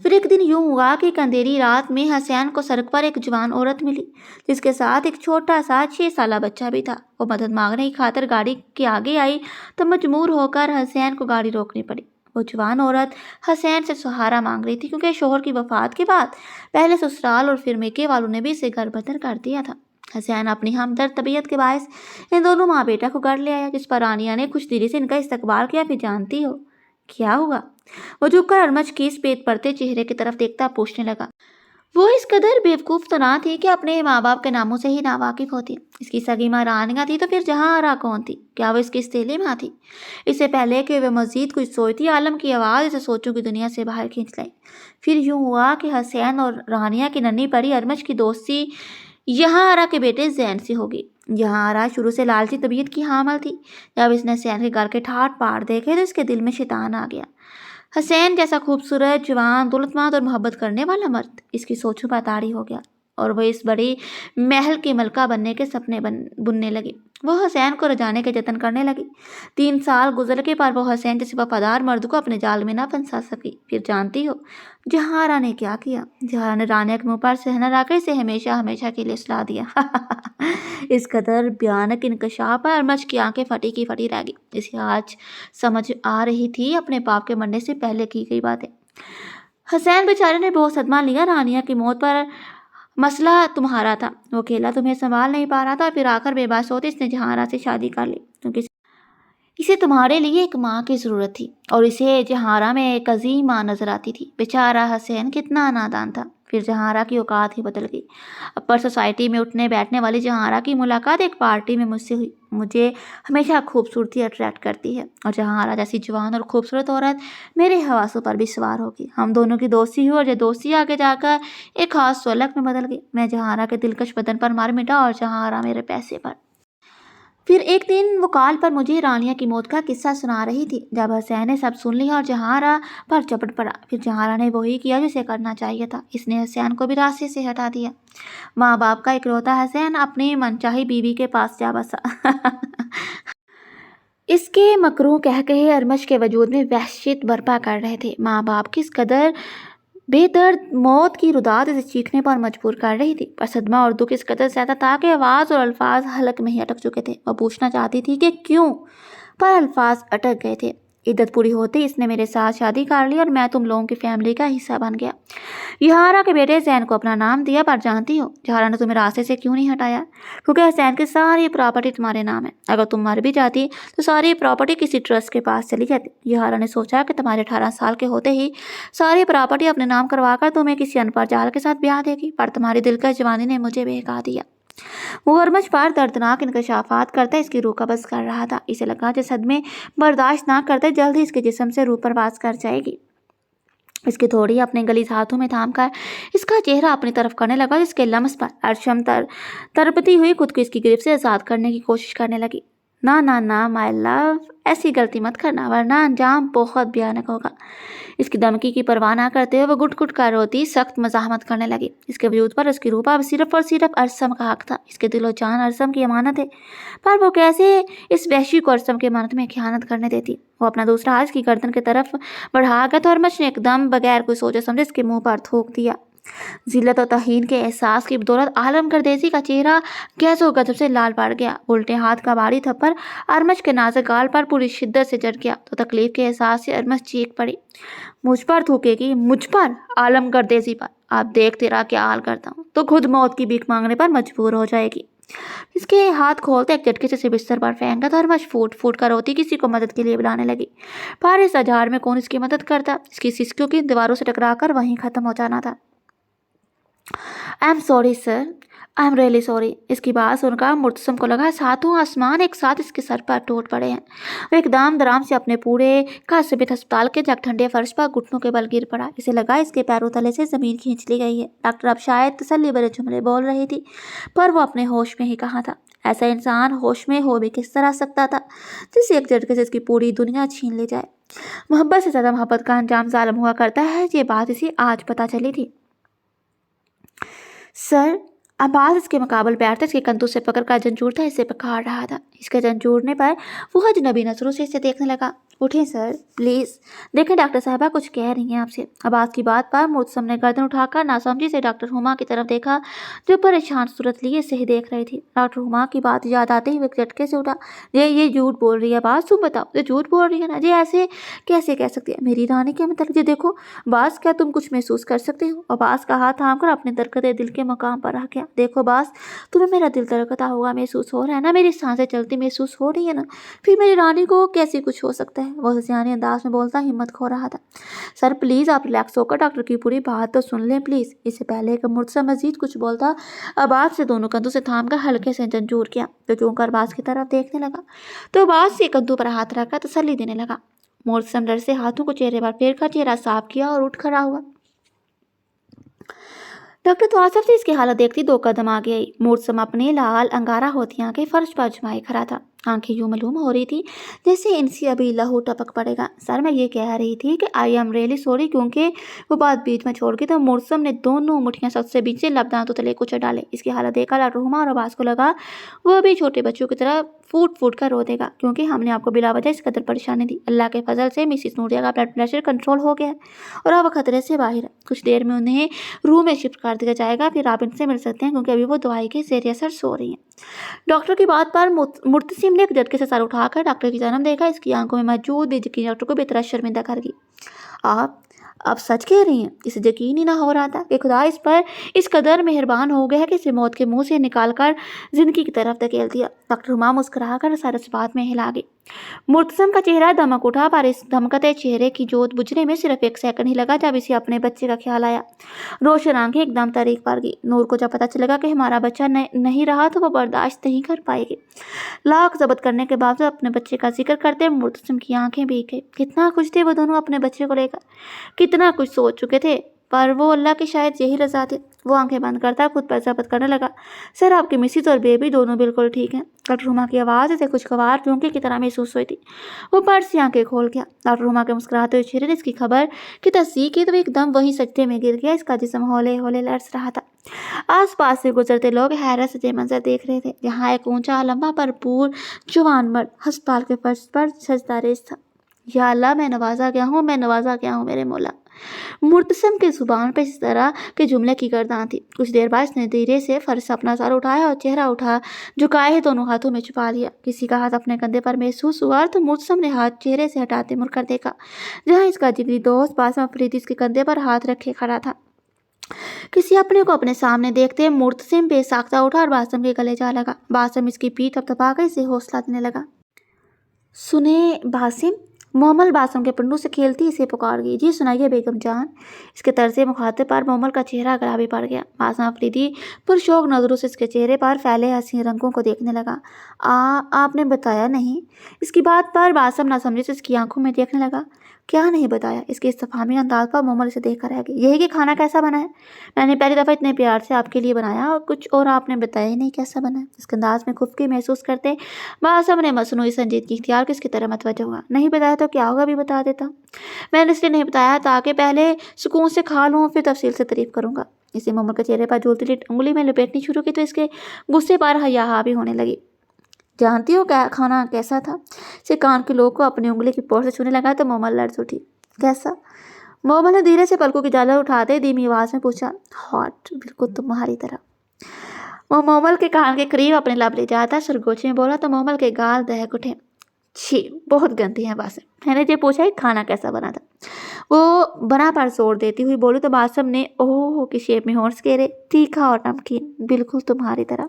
پھر ایک دن یوں ہوا کہ ایک اندھیری رات میں حسین کو سڑک پر ایک جوان عورت ملی جس کے ساتھ ایک چھوٹا سا 6 سالہ بچہ بھی تھا۔ وہ مدد مانگنے کی خاطر گاڑی کے آگے آئی تو مجبور ہو کر حسین کو گاڑی روکنی پڑی۔ وہ جوان عورت حسین سے سہارا مانگ رہی تھی کیونکہ شوہر کی وفات کے بعد پہلے سسرال اور پھر میکے والوں نے بھی اسے گھر بدر کر دیا تھا۔ حسین اپنی ہمدرد طبیعت کے باعث ان دونوں ماں بیٹا کو گھر لے آیا، جس پر رانیہ نے خوش دلی سے ان کا استقبال کیا۔ پھر جانتی ہو کیا ہوا؟ وہ جھک کر ارمج کی اس پیٹ پڑتے چہرے کی طرف دیکھتا پوچھنے لگا۔ وہ اس قدر بیوقوف تو نہ تھی کہ اپنے ماں باپ کے ناموں سے ہی ناواقف ہوتی۔ اس کی سگی ماں رانیہ تھی تو پھر جہاں آرا کون تھی؟ کیا وہ اس کی سہیلی ماں تھی؟ اس سے پہلے کہ وہ مزید کچھ سوچتی، عالم کی آواز اسے سوچوں کی دنیا سے باہر کھینچ لائی۔ پھر یوں ہوا کہ حسین اور رانیہ کی ننھی پڑی ارمج کی دوستی یہاں آرا کے بیٹے زین سے ہوگی۔ یہاں آرا شروع سے لالچی طبیعت کی حامل تھی۔ جب اس نے حسین کے گھر کے ٹھاٹ پاٹ دیکھے تو اس کے دل میں شیطان آ گیا۔ حسین جیسا خوبصورت، جوان، دولت مند اور محبت کرنے والا مرد اس کی سوچوں پر طاری ہو گیا اور وہ اس بڑی محل کی ملکہ بننے کے سپنے بننے لگی۔ وہ حسین کو رجانے کے جتن کرنے لگی۔ 3 سال گزر کے پر وہ حسین جیسے وفادار مرد کو اپنے جال میں نہ پھنسا سکی۔ پھر جانتی ہو جہارا نے کیا کیا؟ جہارا نے رانیہ کے منہ پر صحنہ رکھ کر اسے ہمیشہ کے لیے سلا دیا۔ اس قدر بھیانک انکشاف پر ارمج کی آنکھیں پھٹی کی پھٹی رہ گئی۔ اسے آج سمجھ آ رہی تھی اپنے باپ کے مرنے سے پہلے کی گئی باتیں۔ حسین بیچارے نے بہت صدمہ لیا۔ رانیہ کی موت پر مسئلہ تمہارا تھا، وہ اکیلا تمہیں سنبھال نہیں پا رہا تھا، پھر آ کر بے بس ہوتے اس نے جہارا سے شادی کر لی کیونکہ اسے تمہارے لیے ایک ماں کی ضرورت تھی اور اسے جہارا میں ایک عظیم ماں نظر آتی تھی۔ بیچارہ حسین کتنا نادان تھا۔ پھر جہارا کی اوقات ہی بدل گئی۔ اپر سوسائٹی میں اٹھنے بیٹھنے والی جہارا کی ملاقات ایک پارٹی میں مجھ سے ہوئی۔ مجھے ہمیشہ خوبصورتی اٹریکٹ کرتی ہے اور جہارا جیسی جوان اور خوبصورت عورت میرے حواسوں پر بھی سوار ہوگی۔ ہم دونوں کی دوستی ہوئی اور یہ دوستی آگے جا کر ایک خاص سلوک میں بدل گئی۔ میں جہارا کے دلکش بدن پر مر مٹا اور جہارا میرے پیسے پر۔ پھر ایک دن وہ کال پر مجھے رانیہ کی موت کا قصہ سنا رہی تھی۔ جب حسین نے سب سن لیا اور جہارا پر چپٹ پڑا، پھر جہارا نے وہی کیا جو اسے کرنا چاہیے تھا، اس نے حسین کو بھی راستے سے ہٹا دیا۔ ماں باپ کا اکلوتا حسین اپنی منچاہی بیوی کے پاس جا بسا۔ اس کے مکروہ کہے ارمج کے وجود میں وحشت برپا کر رہے تھے۔ ماں باپ کس قدر بے درد موت کی رداد اسے چیخنے پر مجبور کر رہی تھی، پر صدمہ اور دکھ اس قدر زیادہ تھا کہ آواز اور الفاظ حلق میں ہی اٹک چکے تھے۔ وہ پوچھنا چاہتی تھی کہ کیوں، پر الفاظ اٹک گئے تھے۔ عدت پوری ہوتے اس نے میرے ساتھ شادی کر لی اور میں تم لوگوں کی فیملی کا حصہ بن گیا۔ جہارا کے بیٹے زین کو اپنا نام دیا، پر جانتی ہو جہارا نے تمہیں راستے سے کیوں نہیں ہٹایا؟ کیونکہ حسین کی ساری پراپرٹی تمہارے نام ہے۔ اگر تم مر بھی جاتی تو ساری پراپرٹی کسی ٹرسٹ کے پاس چلی جاتی۔ جہارا نے سوچا کہ تمہارے 18 سال کے ہوتے ہی ساری پراپرٹی اپنے نام کروا کر تمہیں کسی ان پڑھ جال کے ساتھ بیاہ دے گی، پر تمہاری دلکش جوانی نے مجھے بہکا دیا۔ وہ ارمج پر دردناک انکشافات کرتا اس کی روح قبض کر رہا تھا۔ اسے لگا کہ صدمے برداشت نہ کرتے جلد ہی اس کے جسم سے روح پرواز کر جائے گی۔ اس کی تھوڑی اپنے گلیز ہاتھوں میں تھام کر اس کا چہرہ اپنی طرف کرنے لگا، جس کے لمس پر ارشم ترپتی ہوئی خود کو اس کی گرفت سے آزاد کرنے کی کوشش کرنے لگی۔ ना ना ना माय लव, ऐसी गलती मत करना वरना अंजाम बहुत भयानक होगा। इसकी धमकी की परवाह ना करते हुए वो गुट गुट कर रोती सख्त मजाहमत करने लगी। इसके वजूद पर उसकी रूह अब सिर्फ और सिर्फ अरसम का हक था। इसके दिलो जान अरसम की अमानत है, पर वो कैसे इस वहशी को अरसम की अमानत में खयानत करने देती। वो अपना दूसरा हाथ की गर्दन की तरफ बढ़ा गया तो हरमच ने एकदम बगैर कोई सोचे समझे इसके मुंह पर थूक दिया। जिल्लत और तौहीन के एहसास की बदौलत आलम गर्देसी का चेहरा गैसो गजब से लाल पड़ गया। उल्टे हाथ का भारी थप्पड़ अरमच के नाजुक गाल पर पूरी शिद्दत से जड़ गया तो तकलीफ के एहसास से अरमच चीख पड़ी। मुझ पर थूकेगी? मुझ पर? आलम गर्देसी पर? आप देख तेरा क्या हाल करता हूँ, तो खुद मौत की भीख मांगने पर मजबूर हो जाएगी। इसके हाथ खोलते एक झटके से बिस्तर पर फेंका तो हरमच फूट फूट कर रोती किसी को मदद के लिए बुलाने लगी। पर इस अजाड़ में कौन इसकी मदद करता। इसकी सिसकियों की दीवारों से टकराकर वहीं खत्म हो जाना था। I am sorry sir, I am really sorry. इसकी बात सुनकर मुर्तसम को लगा सातों आसमान एक साथ इसके सर पर टूट पड़े हैं। वो एकदम दराम से अपने पूरे का सबित अस्पताल के जग ठंडे फर्श पर घुटनों के बल गिर पड़ा। इसे लगा इसके पैरों तले से जमीन खींच ली गई है। डॉक्टर अब शायद तसल्ली भरे जुमले बोल रही थी, पर वो अपने होश में ही कहा था। ऐसा इंसान होश में हो भी किस तरह सकता था जिसे एक झटके से इसकी पूरी दुनिया छीन ली जाए। मोहब्बत से ज़्यादा मोहब्बत का अंजाम जालिम हुआ करता है, ये बात इसे आज पता चली थी। सर, अब्बास इसके मुकाबले बैठते इसके कंधों से पकड़कर जंजूर था इसे पकड़ रहा था। इसके जंजूरने पर वो अजनबी नजरों से इसे देखने लगा। उठें सर प्लीज़, देखें डॉक्टर साहबा कुछ कह रही हैं आपसे। अब्बास की बात पर मुर्तसम ने गर्दन उठाकर नासमझी से डॉक्टर हुमा की तरफ देखा जो परेशान सूरत लिए इसे ही देख रही थी। डॉक्टर हुमा की बात याद आते ही वो झटके से उठा। ये झूठ बोल रही है बात, तुम बताओ ये झूठ बोल रही है ना? ये ऐसे कैसे कह सकती है मेरी रानी के मतलब? ये देखो बास, क्या तुम कुछ महसूस कर सकते हो? अब्बास का हाथ थाम कर अपने दरकते दिल के मकाम पर रख गया। देखो बास, तुम्हें मेरा दिल धड़कता हुआ महसूस हो रहा है ना, मेरी सांसें चलती महसूस हो रही है ना, फिर मेरी रानी को कैसे कुछ हो सकता है? वो हंसियाने अंदाज में बोलता हिम्मत खो रहा था। सर प्लीज़ आप रिलैक्स होकर डॉक्टर की पूरी बात तो सुन लें प्लीज़। इससे पहले कि मुर्तज़ा मजीद कुछ बोलता अब्बास से दोनों कंधों से थाम कर हल्के से जंजूर किया तो क्यों कर अब्बास की तरफ देखने लगा तो अब्बास से कंधों पर हाथ रखकर तसल्ली देने लगा। मुर्तज़ा डर से हाथों को चेहरे पर फेर कर चेहरा साफ किया और उठ खड़ा हुआ। डॉक्टर तो आसफ से इसकी हालत देखती दो कदम आगे आई। मुर्तज़ा अपने लाल अंगारा होती आंखें फर्श पर जमाए खड़ा था। आंखें यूं मालूम हो रही थी जैसे इनसे अभी लहू टपक पड़ेगा। सर मैं ये कह रही थी कि आई एम रियली सॉरी, क्योंकि वो बात बीच में छोड़ गई तो मुर्तज़ा ने दोनों मुठ्ठियां सख्त से बीच से लब दांतों तले कुचल डाले। इसकी हालत देखकर डॉक्टर हुमा और अब्बास को लगा वो भी छोटे बच्चों की तरह फूट फूट कर रो देगा, क्योंकि हमने आपको बिला वजह इस कदर परेशानी दी। अल्लाह के फजल से मिसिस नूरिया का ब्लड प्रेशर कंट्रोल हो गया है और अब खतरे से बाहर है। कुछ देर में उन्हें रूम में शिफ्ट कर दिया जाएगा, फिर आप इनसे मिल सकते हैं क्योंकि अभी वो दवाई के ज़ेर असर सो रही हैं। डॉक्टर की बात पर मुर्तसिम ने एक झटके से सर उठाकर डॉक्टर की जानब देखा। इसकी आंखों में मौजूद बेयकीन डॉक्टर को बेतरह शर्मिंदा कर गई। आप सच कह रही हैं? इसे यकीन ही ना हो रहा था कि खुदा इस पर इस कदर मेहरबान हो गया कि इसे मौत के मुंह से निकाल कर जिंदगी की तरफ धकेल दिया। डॉक्टर हुमा मुस्कुराकर सर इस बात में हिला गई। मुर्तसम का चेहरा दमक उठा, पर इस धमकते चेहरे की जोत बुझने में सिर्फ एक सेकंड ही लगा जब इसे अपने बच्चे का ख्याल आया। रोशन आंखें एकदम तारीख पर गई। नूर को जब पता चलेगा कि हमारा बच्चा नहीं रहा तो वो बर्दाश्त नहीं कर पाएगी। लाख जब्त करने के बावजूद अपने बच्चे का जिक्र करते मुर्तसम की आंखें भीग गई। कितना खुश थे वो दोनों अपने बच्चे को लेकर, कितना कुछ सोच चुके थे, पर वो अल्लाह की शायद यही रजा थी। वो आंखें बंद करता खुद पर जब्त करने लगा। सर आपकी मिसिस और बेबी दोनों बिल्कुल ठीक हैं। डॉक्टर रुमा की आवाज़ इसे खुशगवार झोंके की तरह महसूस हुई थी। वो पर्स से आंखें खोल गया। डॉक्टर रुमा के मुस्कुराते हुए चेहरे ने इसकी खबर की तस्दीक की तो एकदम वहीं सजदे में गिर गया। इसका जिस्म हौले हौले लड़स रहा था। आस पास से गुजरते लोग हैरत से ये मंजर देख रहे थे, जहाँ एक ऊंचा लंबा भरपूर जवान मर्द अस्पताल के फर्श पर सजदा रेस था। या अल्लाह मैं नवाजा गया हूँ, मैं नवाजा गया हूँ मेरे मौला। मुर्तसम के जुबान पर इस तरह के जुमले की गर्दान थी। कुछ देर बाद इसने धीरे से फर्श से अपना सर उठाया और चेहरा उठा झुकाए है दोनों हाथों में छुपा लिया। किसी का हाथ अपने कंधे पर महसूस हुआ तो मुर्तसम ने हाथ चेहरे से हटाते मुड़कर देखा, जहाँ इसका जिगरी दोस्त बासम अफरीदी इसके कंधे पर हाथ रखे खड़ा था। किसी अपने को अपने सामने देखते मुर्तसिम बेसाख्ता उठा और बासम के गले जा लगा। बासम इसकी पीठ थपथपाकर इसे हौसला देने लगा। सुने बासिम, मोमल बासम के पंडू से खेलती इसे पुकार गई। जी सुनाइए बेगम जान। इसके तर्ज मुखातिब पर मोमल का चेहरा गुलाबी पड़ गया। बासम अफरीदी पुरशौक नजरों से इसके चेहरे पर फैले हसीन रंगों को देखने लगा। आपने बताया नहीं। इसकी बात पर बासम ना समझे से इसकी आंखों में देखने लगा। کیا نہیں بتایا؟ اس کے استفہامی انداز پر مومل اسے دیکھ کر رہ گئی۔ یہی کہ کھانا کیسا بنا ہے؟ میں نے پہلی دفعہ اتنے پیار سے آپ کے لیے بنایا اور کچھ اور آپ نے بتایا ہی نہیں کیسا بنا ہے۔ اس کے انداز میں خفگی محسوس کرتے باسم نے مصنوعی سنجیدگی اختیار کی اس کی طرح متوجہ ہوا۔ نہیں بتایا تو کیا ہوگا بھی بتا دیتا۔ میں نے اس لیے نہیں بتایا تاکہ پہلے سکون سے کھا لوں پھر تفصیل سے تعریف کروں گا۔ اسے مومل کے چہرے پر جھولتی انگلی میں لپیٹنی شروع کی تو اس کے غصے پر حیا حاوی ہونے لگی۔ جانتی ہو کیا کھانا کیسا تھا؟ اسے کان کے لوگ کو اپنی انگلی کی پوٹ سے چھونے لگا تو مومل لرز اٹھی۔ کیسا؟ مومل نے دھیرے سے پلکوں کی جالر اٹھاتے دھیمی آواز میں پوچھا۔ ہاٹ، بالکل تمہاری طرح۔ وہ مومل کے کان کے قریب اپنے لب لے جاتا سرگوشی میں بولا تو مومل کے گال دہک اٹھے۔ چھی، بہت گندی ہے باسم۔ میں نے پوچھا کہ کھانا کیسا بنا تھا؟ وہ بنا پر زور دیتی ہوئی بولی تو باسم نے اوہ کی شیپ میں ہونٹس گھیرے۔ تیکھا اور نمکین، بالکل تمہاری طرح۔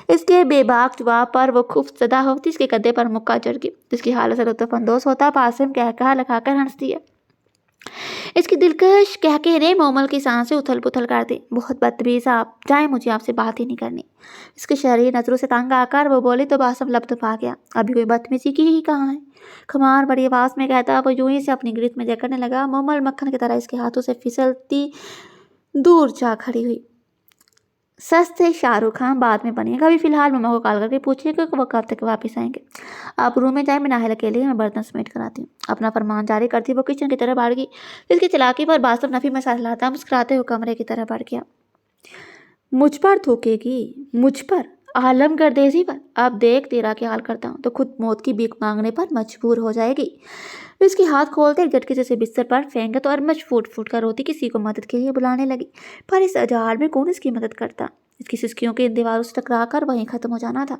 اس کے بے باک جواب پر وہ خفت زدہ ہوتی اس کے کندھے پر مکہ چڑھ گئی۔ جس کی حالت سے لطف اندوز ہوتا باسم کہا لگا کر ہنستی ہے۔ اس کی دلکش کہکے نے مومل کی سانسیں اتھل پتھل کر دی۔ بہت بدتمیز آپ، جائیں، مجھے آپ سے بات ہی نہیں کرنی۔ اس کی شریر نظروں سے تنگ آ کر وہ بولی تو باسم لب دبا گیا۔ ابھی کوئی بدتمیزی کی ہی کہاں ہے؟ خمار بڑی آواز میں کہتا وہ یوں ہی سے اپنی گرفت میں جکڑنے لگا۔ مومل مکھن کی طرح اس کے ہاتھوں سے پھسلتی دور جا کھڑی ہوئی۔ سچ تھے شاہ رخ خان بعد میں بنیے گا، ابھی فی الحال مما کو کال کر کے پوچھیے کہ وہ کب تک واپس آئیں گے۔ آپ روم میں جائیں، میں ناہل کے لیے میں برتن سمیٹ کر آتی ہوں۔ اپنا فرمان جاری کرتی وہ کچن کی طرف بڑھ گئی۔ اس کی چلاکی پر باسم نفی میں سر ہلاتا مسکراتے ہوئے کمرے کی طرف بڑھ گیا۔ مجھ پر تھوکے گی؟ مجھ پر؟ عالم گردیزی پر؟ اب دیکھ تیرا کیا حال کرتا ہوں تو خود موت کی بھیک مانگنے پر مجبور ہو جائے گی۔ اس کی ہاتھ کھولتے ایک جھٹکے سے بستر پر پھینکا تو ارمچ پھوٹ پھوٹ کر روتی کسی کو مدد کے لیے بلانے لگی۔ پر اس اجاڑ میں کون اس کی مدد کرتا؟ اس کی سسکیوں کے ان دیواروں سے ٹکرا کر وہیں ختم ہو جانا تھا۔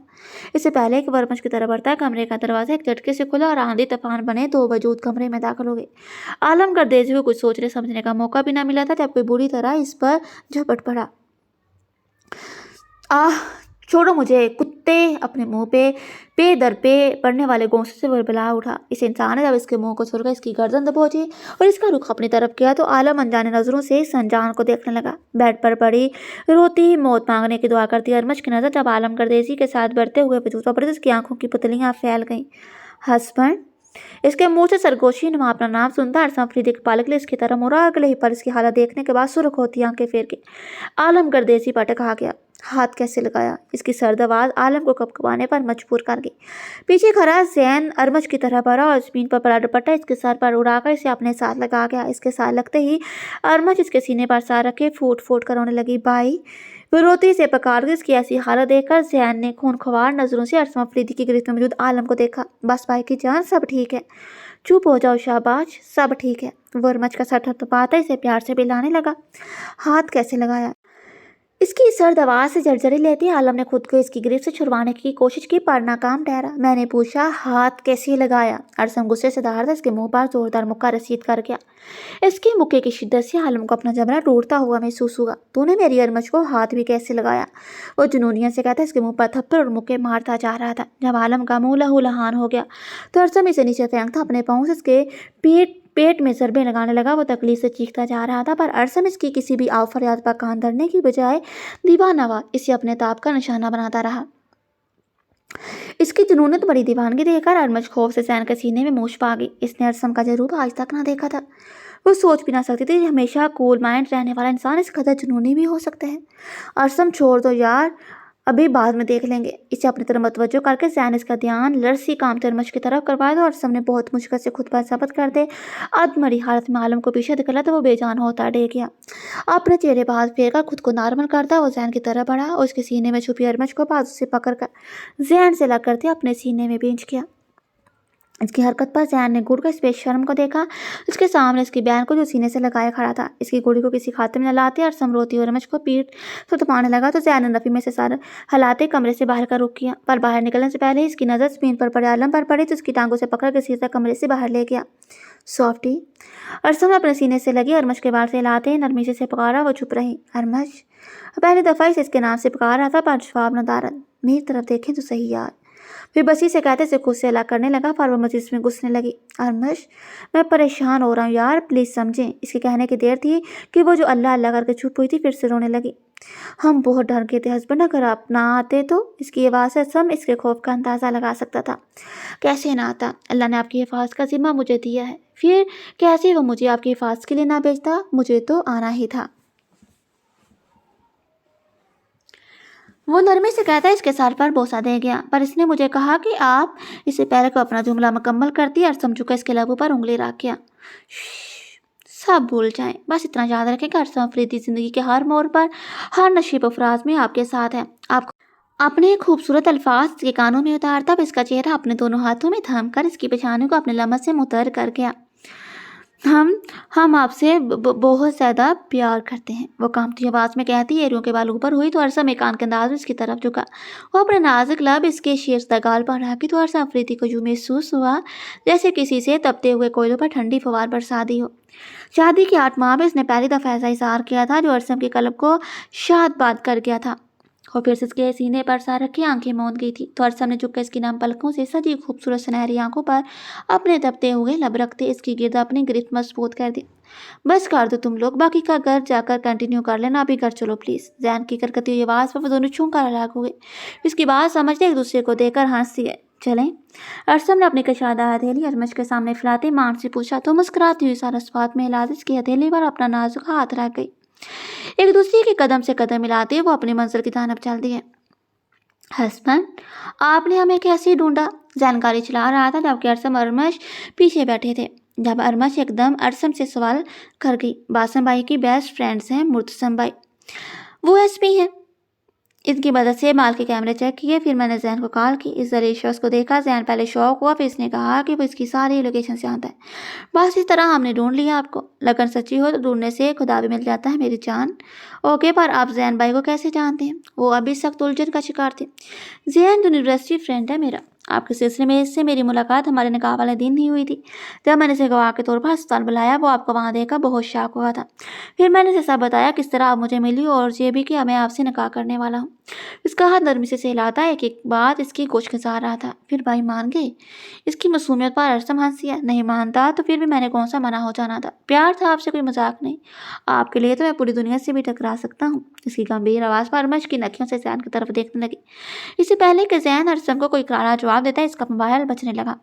اس سے پہلے کہ ورمچ کی طرف بڑھتا کمرے کا دروازہ ایک جھٹکے سے کھلا اور آندھی طوفان بنے دو وجود کمرے میں داخل ہو گئے۔ عالم گردیزی کو کچھ سوچنے سمجھنے کا موقع بھی نہ ملا تھا جب کوئی بری طرح اس پر جھپٹ پڑا۔ آہ، چھوڑو مجھے کتے! اپنے منہ پہ در پہ پڑنے والے گونسے سے وربلا اٹھا۔ اس انسان نے جب اس کے منہ کو چھوڑ کر اس کی گردن دبوچی اور اس کا رخ اپنی طرف کیا تو عالم انجانے نظروں سے اس انجان کو دیکھنے لگا۔ بیڈ پر پڑی روتی موت مانگنے کی دعا کرتی ارمچ کی نظر جب عالم گردیزی کے ساتھ بڑھتے ہوئے وجود پر پڑی تو اس کی آنکھوں کی پتلیاں پھیل گئیں۔ ہسبینڈ؟ اس کے منہ سے سرگوشی نما اپنا نام سنتا ارسم افریدی کے پالک لے اس کی طرح مڑا گئی پر اس کی حالت دیکھنے کے بعد سرخ ہوتی آنکھیں پھیر گئی۔ عالم گردیزی پر ٹکا گیا۔ ہاتھ کیسے لگایا؟ اس کی سرد آواز عالم کو کپکپانے پر مجبور کر گئی۔ پیچھے کھڑا زین ارمچ کی طرح بڑا اور زمین پر پڑا دوپٹہ اس کے سر پر اڑا کر اسے اپنے ساتھ لگا گیا۔ اس کے ساتھ لگتے ہی ارمچ اس کے سینے پر سر رکھے پھوٹ پھوٹ کر رونے لگی۔ بھائی! وہ روتی سے پکار گئی۔ اس کی ایسی حالت دیکھ کر زین نے خونخوار نظروں سے ارسم افریدی کی گرفت میں موجود عالم کو دیکھا۔ بس بھائی کی جان، سب ٹھیک ہے؟ چپ ہو جاؤ شاباش، سب ٹھیک ہے۔ وہ ارمچ کا سر تھپتھپاتا اسے پیار سے بہلانے لگا۔ ہاتھ کیسے لگایا؟ اس کی سرد آواز سے جھرجھری لیتی عالم نے خود کو اس کی گرفت سے چھڑوانے کی کوشش کی پر ناکام ٹھہرا۔ میں نے پوچھا ہاتھ کیسے لگایا؟ ارسم غصے سے دہاڑا اس کے منہ پر زوردار مکہ رسید کر گیا۔ اس کے مکے کی شدت سے عالم کو اپنا جبڑا ٹوٹتا ہوا محسوس ہوا۔ تو نے میری ارمچ کو ہاتھ بھی کیسے لگایا؟ وہ جنونیت سے کہتا اس کے منہ پر تھپڑ اور مکے مارتا جا رہا تھا۔ جب عالم کا منہ لہو لہان ہو گیا تو ارسم اسے نیچے پھینکتا اپنے پاؤں سے اس کے پیٹ میں ضربیں لگانے لگا۔ وہ تکلیف سے چیختا جا رہا تھا پر ارسم اس کی کسی بھی آو فریاد پر کان دھرنے کی بجائے دیوانہ وار اسے اپنے تاپ کا نشانہ بناتا رہا۔ اس کی جنونت بڑی دیوانگی دیکھ کر ارمچ خوف سے زین کے سینے میں موچ پا گئی۔ اس نے ارسم کا جروب آج تک نہ دیکھا تھا۔ وہ سوچ بھی نہ سکتی تھی ہمیشہ کول مائنڈ رہنے والا انسان اس قدر جنونی بھی ہو سکتا ہے۔ ارسم چھوڑ دو یار، ابھی بعد میں دیکھ لیں گے۔ اسے اپنی طرف متوجہ کر کے زین اس کا دھیان لرسی کامتے ارمچ کی طرف کروایا تو ارسم نے بہت مشکل سے خود پر ضبط کرتے ادمری حالت میں عالم کو پیچھے دھکیلا تو وہ بے جان ہوتا ڈے گیا۔ اپنے چہرے پر ہاتھ پھیر کر خود کو نارمل کرتا وہ زین کی طرف بڑھا اور اس کے سینے میں چھپی ارمچ کو بازو سے پکڑ کر زین سے لگ کرتے اپنے سینے میں بھینچ گیا۔ اس کی حرکت پر زین نے گڑ کر اس بے شرم کو دیکھا۔ اس کے سامنے اس کی بہن کو جو سینے سے لگائے کھڑا تھا۔ اس کی گوڑی کو کسی خاطر میں نہ لاتے ارسم روتی اور ارمچ کو پیٹ تھپتھپانے لگا تو زین نے نفی میں سے سر ہلاتے کمرے سے باہر کا رخ کیا پر باہر نکلنے سے پہلے اس کی نظر زمین پر پڑے عالم پر پڑی تو اس کی ٹانگوں سے پکڑ گھسیٹتا کمرے سے باہر لے گیا۔ سافٹی! ارسم نے اپنے سینے سے لگی ارمچ کے بال سے ہلاتے نرمی سے پکارا۔ وہ چپ رہی۔ ارمچ! پہلی دفعہ اس کے نام سے پکار رہا تھا پر جواب نہ دارد۔ میری طرف دیکھیں تو صحیح یار، फिर बसी से कहते से खुद से अलग करने लगा, पर वो मजीद में घुसने लगी। अरमश, मैं परेशान हो रहा हूँ यार, प्लीज़ समझें। इसके कहने की देर थी कि वो जो अल्लाह अल्लाह करके चुप हुई थी फिर से रोने लगी। हम बहुत डर गए थे हस्बैंड, अगर आप ना आते तो। इसकी आवाज़ से सब इसके खौफ का अंदाज़ा लगा सकता था। कैसे ना आता, अल्लाह ने आपकी हिफाजत का जिम्मा मुझे दिया है, फिर कैसे वो मुझे आपकी हिफाजत के लिए ना भेजता, मुझे तो आना ही था। वो नरमी से कहता इसके सर पर बोसा दे गया, पर इसने मुझे कहा कि आप। इससे पहले को अपना जुमला मुकम्मल करती और समझू का इसके लबों पर उंगली रख गया। सब भूल जाएं, बस इतना याद रखें कि अरसम अफरीदी ज़िंदगी के हर मोड़ पर, हर नशीब अफराज में आपके साथ है। आप अपने खूबसूरत अल्फाज के कानों में उतार, तब इसका चेहरा अपने दोनों हाथों में थाम कर इसकी पेशानी को अपने लमस से मुतर कर गया। हम आपसे बहुत ज़्यादा प्यार करते हैं, वो कांपती आवाज़ में कहती। एरियों के बाल ऊपर हुई तो अरसम एक कान के अंदाज में इसकी तरफ झुका। वो अपने नाजुक लब इसके शीर्ष गाल पर रखी तो अरसम अफरीदी को यूं महसूस हुआ जैसे किसी से तपते हुए कोयलों पर ठंडी फवार बरसा दी हो। शादी की 8 माह में इसने पहली दफ़ा ऐसा इज़हार किया था जो अरसम के कल्ब को शाद बाद कर गया था। और फिर से इसके सीने पर सर रखी आंखें मौन गई थी तो अरसम ने झुककर इसकी नम पलकों से सजी खूबसूरत सुनहरी आंखों पर अपने दबते हुए लब रखते इसकी गिरद अपनी गिरफ्त मजबूत कर दी। बस कर दो तुम लोग, बाकी का घर जाकर कंटिन्यू कर लेना, अभी घर चलो प्लीज़। जैन की करकती हुई आवाज़ पर वो दोनों छू कर अलग हो गए। इसकी बात समझते एक दूसरे को देखकर हंस दिए। चलें। अरसम ने अपनी कशादा हथेली अरमश के सामने फैलाते मान से पूछा तो मुस्कुराती हुई सारस्वात में हिला इसकी हथेली पर अपना नाजुक हाथ रख गई। एक दूसरे के कदम से कदम मिलाते वो अपनी मंजिल की जानब चल दिए। हस्बैंड, आपने हमें कैसे ढूंढा? जानकारी चला रहा था जबकि अरसम और अरमश पीछे बैठे थे। जब अरमश एकदम अरसम से सवाल कर गई। बासम भाई की बेस्ट फ्रेंड्स हैं मुर्तसम भाई, वो एसपी हैं। इसकी मदद से माल के कैमरे चेक किए, फिर मैंने जैन को कॉल की। इस जरिए शख्स को देखा। जैन पहले शौक हुआ, फिर इसने कहा कि वो इसकी सारी लोकेशन से आता है। बस इस तरह हमने ढूंढ लिया आपको। लगन सच्ची हो तो ढूंढने से खुदा भी मिल जाता है मेरी जान। ओके, पर आप जैन भाई को कैसे जानते हैं? वो अभी सख्त उलझन का शिकार थे। जैन यूनिवर्सिटी फ्रेंड है मेरा। आपके सिलसिले में इससे मेरी मुलाकात हमारे निकाह वाले दिन ही हुई थी। जब मैंने इसे गवाह के तौर पर अस्पताल बुलाया, वो आपको वहाँ देखकर बहुत शॉक हुआ था। फिर मैंने इसे सब बताया किस तरह आप मुझे मिली और ये भी कि मैं आपसे निकाह करने वाला हूँ। इसका हाथ नरमी से सहलाता एक एक बात इसकी गोश खिंचा रहा था। फिर भाई मान गए? इसकी मासूमियत पर अरसम हंसिया। नहीं मानता तो फिर भी मैंने कौन सा मना हो जाना था। प्यार था आपसे, कोई मजाक नहीं। आपके लिए तो मैं पूरी दुनिया से भी टकरा सकता हूँ। इसकी गंभीर आवाज़ पर अरमश की नखियों से जैन की तरफ देखने लगी। इससे पहले कि जैन अरसम को कोई करारा जवाब देता इसका मोबाइल बजने लगा।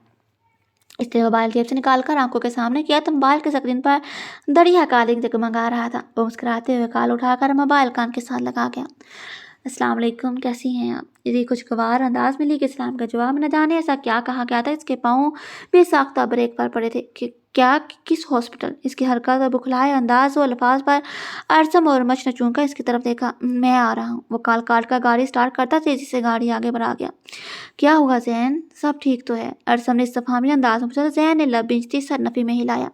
इसने मोबाइल जेब से निकालकर आंखों के सामने किया तो मोबाइल के स्क्रीन पर दरिया कालिंग जगमगा रहा था। वो मुस्कुराते हुए कॉल उठाकर मोबाइल कान के साथ लगा गया। अस्सलाम वालेकुम, कैसी हैं आप? यदि कुछ गवार अंदाज में ली कि इस्लाम का जवाब न जाने ऐसा क्या कहा गया था। इसके पाँव बेसाख्ता ब्रेक पर पड़े थे कि क्या किस हॉस्पिटल। इसकी हरकत और बुखलाए अंदाज और अल्फाज पर अरसम और मच ने चूंककर इसकी तरफ देखा। मैं आ रहा हूँ। वो काल काट कर गाड़ी स्टार्ट करता तेजी से गाड़ी आगे बढ़ा गया। क्या हुआ जैन, सब ठीक तो है? अरसम ने इस्तफहामी अंदाज में पूछा। जैन ने लब बिंचती सर नफी में हिलाया।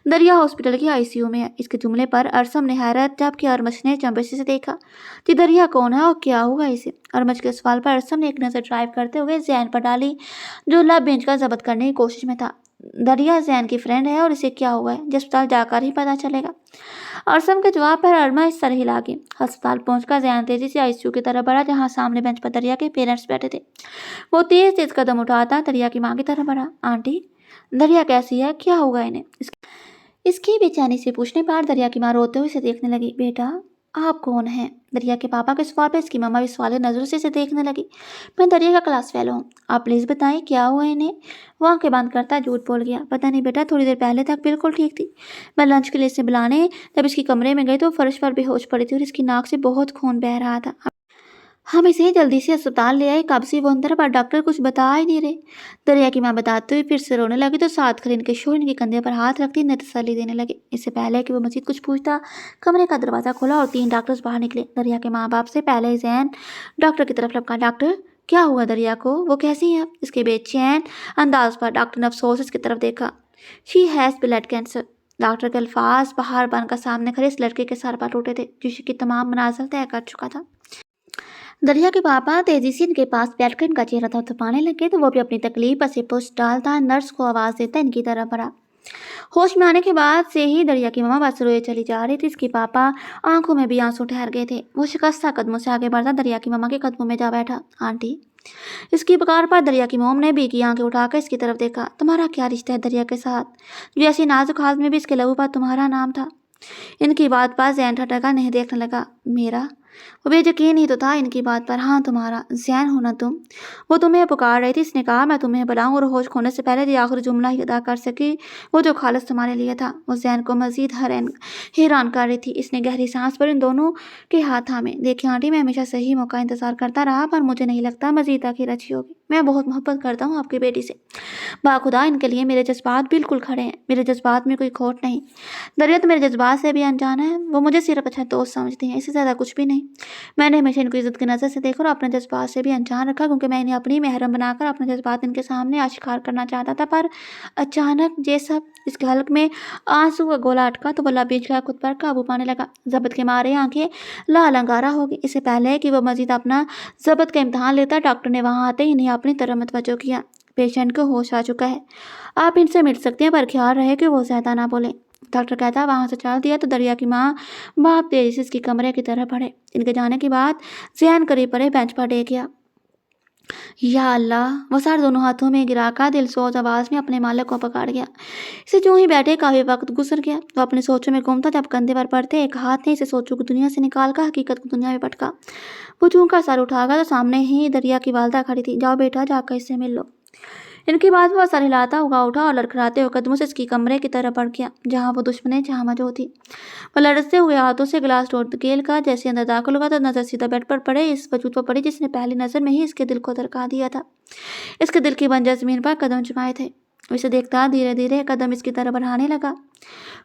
दरिया हॉस्पिटल की आईसीयू में है। इसके जुमले पर अरसम ने हैरत जबकि अरमश ने चंबशी से देखा कि दरिया कौन है और क्या हुआ इसे। अरमश के सवाल पर अरसम ने एक नज़र ड्राइव करते हुए जैन पर डाली जो लब बेंच का जब्त करने की कोशिश में था। दरिया जैन की फ्रेंड है और इसे क्या हुआ है, अस्पताल जाकर ही पता चलेगा। अरसम के जवाब पर अरमश सर हिला गई। अस्पताल पहुंचकर जैन तेजी से आईसीयू की तरफ बढ़ा जहां सामने बेंच पर दरिया के पेरेंट्स बैठे थे। वो तेज तेज कदम उठाता दरिया की माँ की तरफ बढ़ा। आंटी, दरिया कैसी है, क्या होगा इन्हें? इसकी बेचैनी से पूछने पर दरिया की माँ रोते हुए इसे देखने लगी। बेटा, आप कौन हैं? दरिया के पापा के सवाल पर इसकी मम्मा भी सवाल नज़रों से इसे देखने लगी। मैं दरिया का क्लास फेलो हूँ। आप प्लीज़ बताएं क्या हुआ इन्हें? वो आंखें बंद करता झूठ बोल गया। पता नहीं बेटा, थोड़ी देर पहले तक बिल्कुल ठीक थी। मैं लंच के लिए इसे बुलाने जब इसकी कमरे में गई तो फर्श पर बेहोश पड़ी थी और इसकी नाक से बहुत खून बह रहा था। हम इसे जल्दी से अस्पताल ले आए। कब से वो अंदर, पर डॉक्टर कुछ बता ही नहीं रहे। दरिया की माँ बताते हुए फिर से रोने लगी तो साथ खड़े इनके शोर इनके कंधे पर हाथ रखती इन्हें तसल्ली देने लगे। इससे पहले कि वो मजीद कुछ पूछता, कमरे का दरवाज़ा खोला और 3 डॉक्टर्स बाहर निकले। दरिया के माँ बाप से पहले ही जैन डॉक्टर की तरफ लपका। डॉक्टर, क्या हुआ दरिया को, वो कैसी हैं आप? इसके बेचैन अंदाज पर डॉक्टर ने अफसोस इसकी तरफ देखा। She has blood cancer. Doctor के अल्फाज पहाड़ बनकर सामने खड़े इस लड़के के सर पर टूटे थे जो की तमाम मनाजिल तय कर चुका था। दरिया के पापा तेजी से इनके पास बैठकर इनका चेहरा थपथपाने लगे तो वो भी अपनी तकलीफ पर से पुष्ट डालता नर्स को आवाज़ देता इनकी तरफ बढ़ा। होश में आने के बाद से ही दरिया की मम्मा बस रोए चली जा रही थी। इसके पापा आंखों में भी आंसू ठहर गए थे। वो शिकस्ता कदमों से आगे बढ़ता दरिया की मम्मा के कदमों में जा बैठा। आंटी, इसकी पुकार पर दरिया की मोम ने भीगी आंखें उठाकर इसकी तरफ देखा। तुम्हारा क्या रिश्ता है दरिया के साथ, जो ऐसी नाजुक हालत में भी इसके लहू पर तुम्हारा नाम था? इनकी बात पर जैन ठटका नहीं देखने लगा। मेरा? वो बेयकीन ही तो था इनकी बात पर। हाँ, तुम्हारा। जैन हो ना तुम? वो तुम्हें पुकार रही थी। इसने कहा मैं तुम्हें बुलाऊं, और होश खोने से पहले जो आखिरी जुमला ही अदा कर सकी वो जो खालिस तुम्हारे लिए था। वो जैन को मजीद हैरान कर रही थी। इसने गहरी सांस पर इन दोनों के हाथ थामे। देखिए आंटी, मैं हमेशा सही मौका इंतजार करता रहा, पर मुझे नहीं लगता मजीद आखिर अच्छी होगी। मैं बहुत मोहब्बत करता हूँ आपकी बेटी से। बाखुदा इनके लिए मेरे जज्बात बिल्कुल खड़े हैं। मेरे जज्बात में कोई खोट नहीं। दरिया तो मेरे जज्बात से भी अनजाना है। वो मुझे सिर्फ अच्छा दोस्त समझती हैं, इससे ज़्यादा कुछ भी नहीं। मैंने हमेशा इनको इज्जत की नज़र से देखा और अपने जज्बात से भी अनजान रखा, क्योंकि मैं इन्हें अपनी महरम बनाकर अपने जज्बात इनके सामने आश्कार करना चाहता था। पर अचानक ये सब इसके हल्क में आंसू का गोला अटका तो वल्ला बीच का खुद पर काबू पाने लगा। जबत के मारे आंखें लाल अंगारा हो गई। इससे पहले कि वो मजीद अपना जबत का इम्तहान लेता, डॉक्टर ने वहाँ आते ही इन्हें अपनी तरफ मतवज्जो किया। पेशेंट को होश आ चुका है, आप इनसे मिल सकते हैं, पर ख्याल रहे कि वो ज़्यादा ना बोले। डॉक्टर कहता वहाँ से चल दिया तो दरिया की माँ बाप तेजी से इसकी कमरे की तरफ बढ़े। इनके जाने के बाद जैन करीब पड़े बेंच पर टेक गया। या अल्लाह, वो सर दोनों हाथों में गिराकर दिल सोच आवाज़ में अपने मालिक को पकड़ गया। इसे जो ही बैठे काफ़ी वक्त गुजर गया। वो अपने सोचों में गुम था, जब कंधे पर पड़ते एक हाथ ने इसे सोचों की दुनिया से निकाल कर हकीकत की दुनिया में पटका। वो चूं का सर उठाकर तो सामने ही दरिया की वालदा खड़ी थी। जाओ बेटा, जाकर इससे मिल लो। इनकी बात पर सर हिलाता हुआ उठा और लड़खड़ाते हुए कदमों से इसकी कमरे की तरफ बढ़ गया, जहाँ वो दुश्मने जहाँ मौजूद थी। वो लड़ते हुए हाथों से गिलास तोड़ केल का जैसे अंदर दाखिल हुआ तो नजर सीधा बेड पर पड़े इस वजूद पर पड़ी जिसने पहली नजर में ही इसके दिल को दरका दिया था। इसके दिल की बंजर जमीन पर कदम जमाए थे। इसे देखता धीरे धीरे कदम इसकी तरफ बढ़ाने लगा।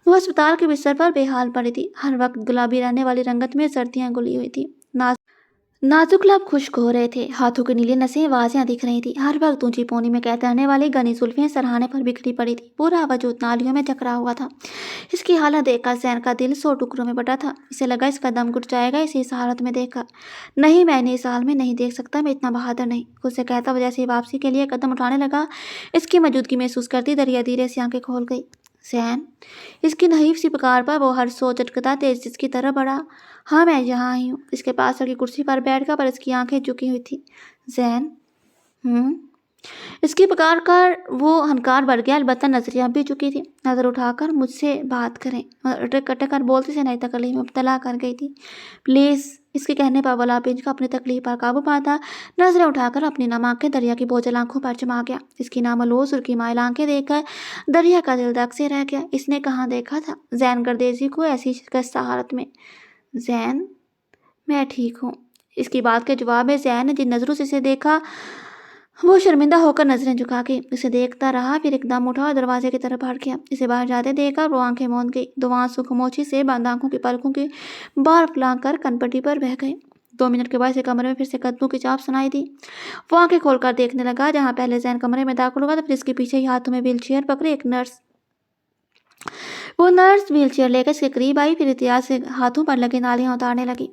वो अस्पताल के बिस्तर पर बेहाल पड़ी थी। हर वक्त गुलाबी रहने वाली रंगत में सर्दियां गुली हुई थी। नाजुक लब खुश्क हो रहे थे। हाथों की नीली नसें वाजियां दिख रही थी। हर वक्त ऊंची पौनी में कैद रहने वाली घनी जुल्फें सरहाने पर बिखरी पड़ी थी। पूरा वजूद नालियों में जकड़ा हुआ था। इसकी हालत देखकर जैन का दिल 100 टुकड़ों में बटा था। इसे लगा इसका दम घुट जाएगा इसे इस हालत में देखकर। नहीं, मैं इन्हें इस हाल में नहीं देख सकता, मैं इतना बहादुर नहीं। खुद से कहता वजह से वापसी के लिए कदम उठाने लगा। इसकी मौजूदगी महसूस करती दरिया धीरे से आंखें खोल गई। जैन, इसकी नहीफ सी पुकार पर वो हर सो चटकता तेज इसकी तरफ बढ़ा। हाँ, मैं यहाँ आई हूँ। इसके पास की कुर्सी पर बैठकर पर इसकी आंखें झुकी हुई थी। जैन। इसकी पुकार कर वो हनकार बढ़ गया, अलबत्ता नजरियाँ भी चुकी थी। नज़र उठाकर मुझसे बात करें, अटक अटक कर बोलती से नई तकलीफ में मुब्तला कर गई थी। प्लीज़। इसके कहने पर वला पिंच का अपनी तकलीफ पर काबू पाता नजरें उठाकर अपनी नम आंखें दरिया की बोझल आंखों पर जमा गया। इसकी नामलोज सुर्खी माइल आंखें देखकर दरिया का दिल दक से रह गया। इसने कहाँ देखा था जैन गर्देजी को ऐसी शिकस्त हालत में? जैन, मैं ठीक हूँ। इसकी बात के जवाब में जैन ने जिन नज़रों से इसे देखा वो शर्मिंदा होकर नजरें झुका के इसे देखता रहा, फिर एकदम उठा और दरवाजे की तरफ भाग गया। इसे बाहर जाते देखकर वो आंखें मूंद गई। दो आंसू खामोशी से बंद आंखों की पलकों की बार फुला कर कनपट्टी पर बह गए। 2 मिनट के बाद इसे कमरे में फिर से कदमों की चाप सुनाई दी। वो आंखें खोलकर देखने लगा। जहाँ पहले जैन कमरे में दाखिल हुआ तो फिर इसके पीछे ही हाथों में व्हील चेयर पकड़े एक नर्स। वो नर्स व्हील चेयर लेकर इसके करीब आई, फिर इतिहास से हाथों पर लगी नालियां उतारने लगी।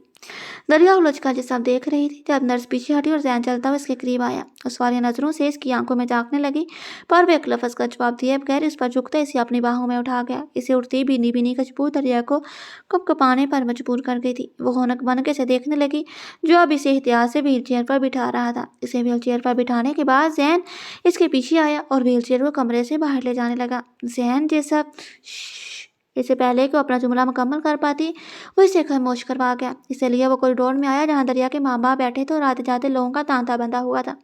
दरिया उलझ कर ये सब देख रही थी। जब नर्स पीछे हटी और जैन चलता हुआ इसके करीब आया, उस वाली नजरों से इसकी आंखों में झांकने लगी, पर वो एक लफ्ज का जवाब दिए बगैर इस पर झुकता इसे अपनी बाहों में उठा गया। इसे उठती बीनी बीनी खुशबू दरिया को कपकपाने पर मजबूर कर गई थी। वो होनक बन के इसे देखने लगी, जो अब इसे एहतियात से व्हील चेयर पर बिठा रहा था। इसे व्हील चेयर पर बिठाने के बाद जैन इसके पीछे आया और व्हील चेयर को कमरे से बाहर ले जाने लगा। जैन जैसा इससे पहले कि वो अपना जुमला मुकम्मल कर पाती वो इसे खामोश करवा गया। इसलिए वो कॉरिडोर में आया, जहाँ दरिया के माँ बाप बैठे थे और आते जाते लोगों का तांता बंधा हुआ था।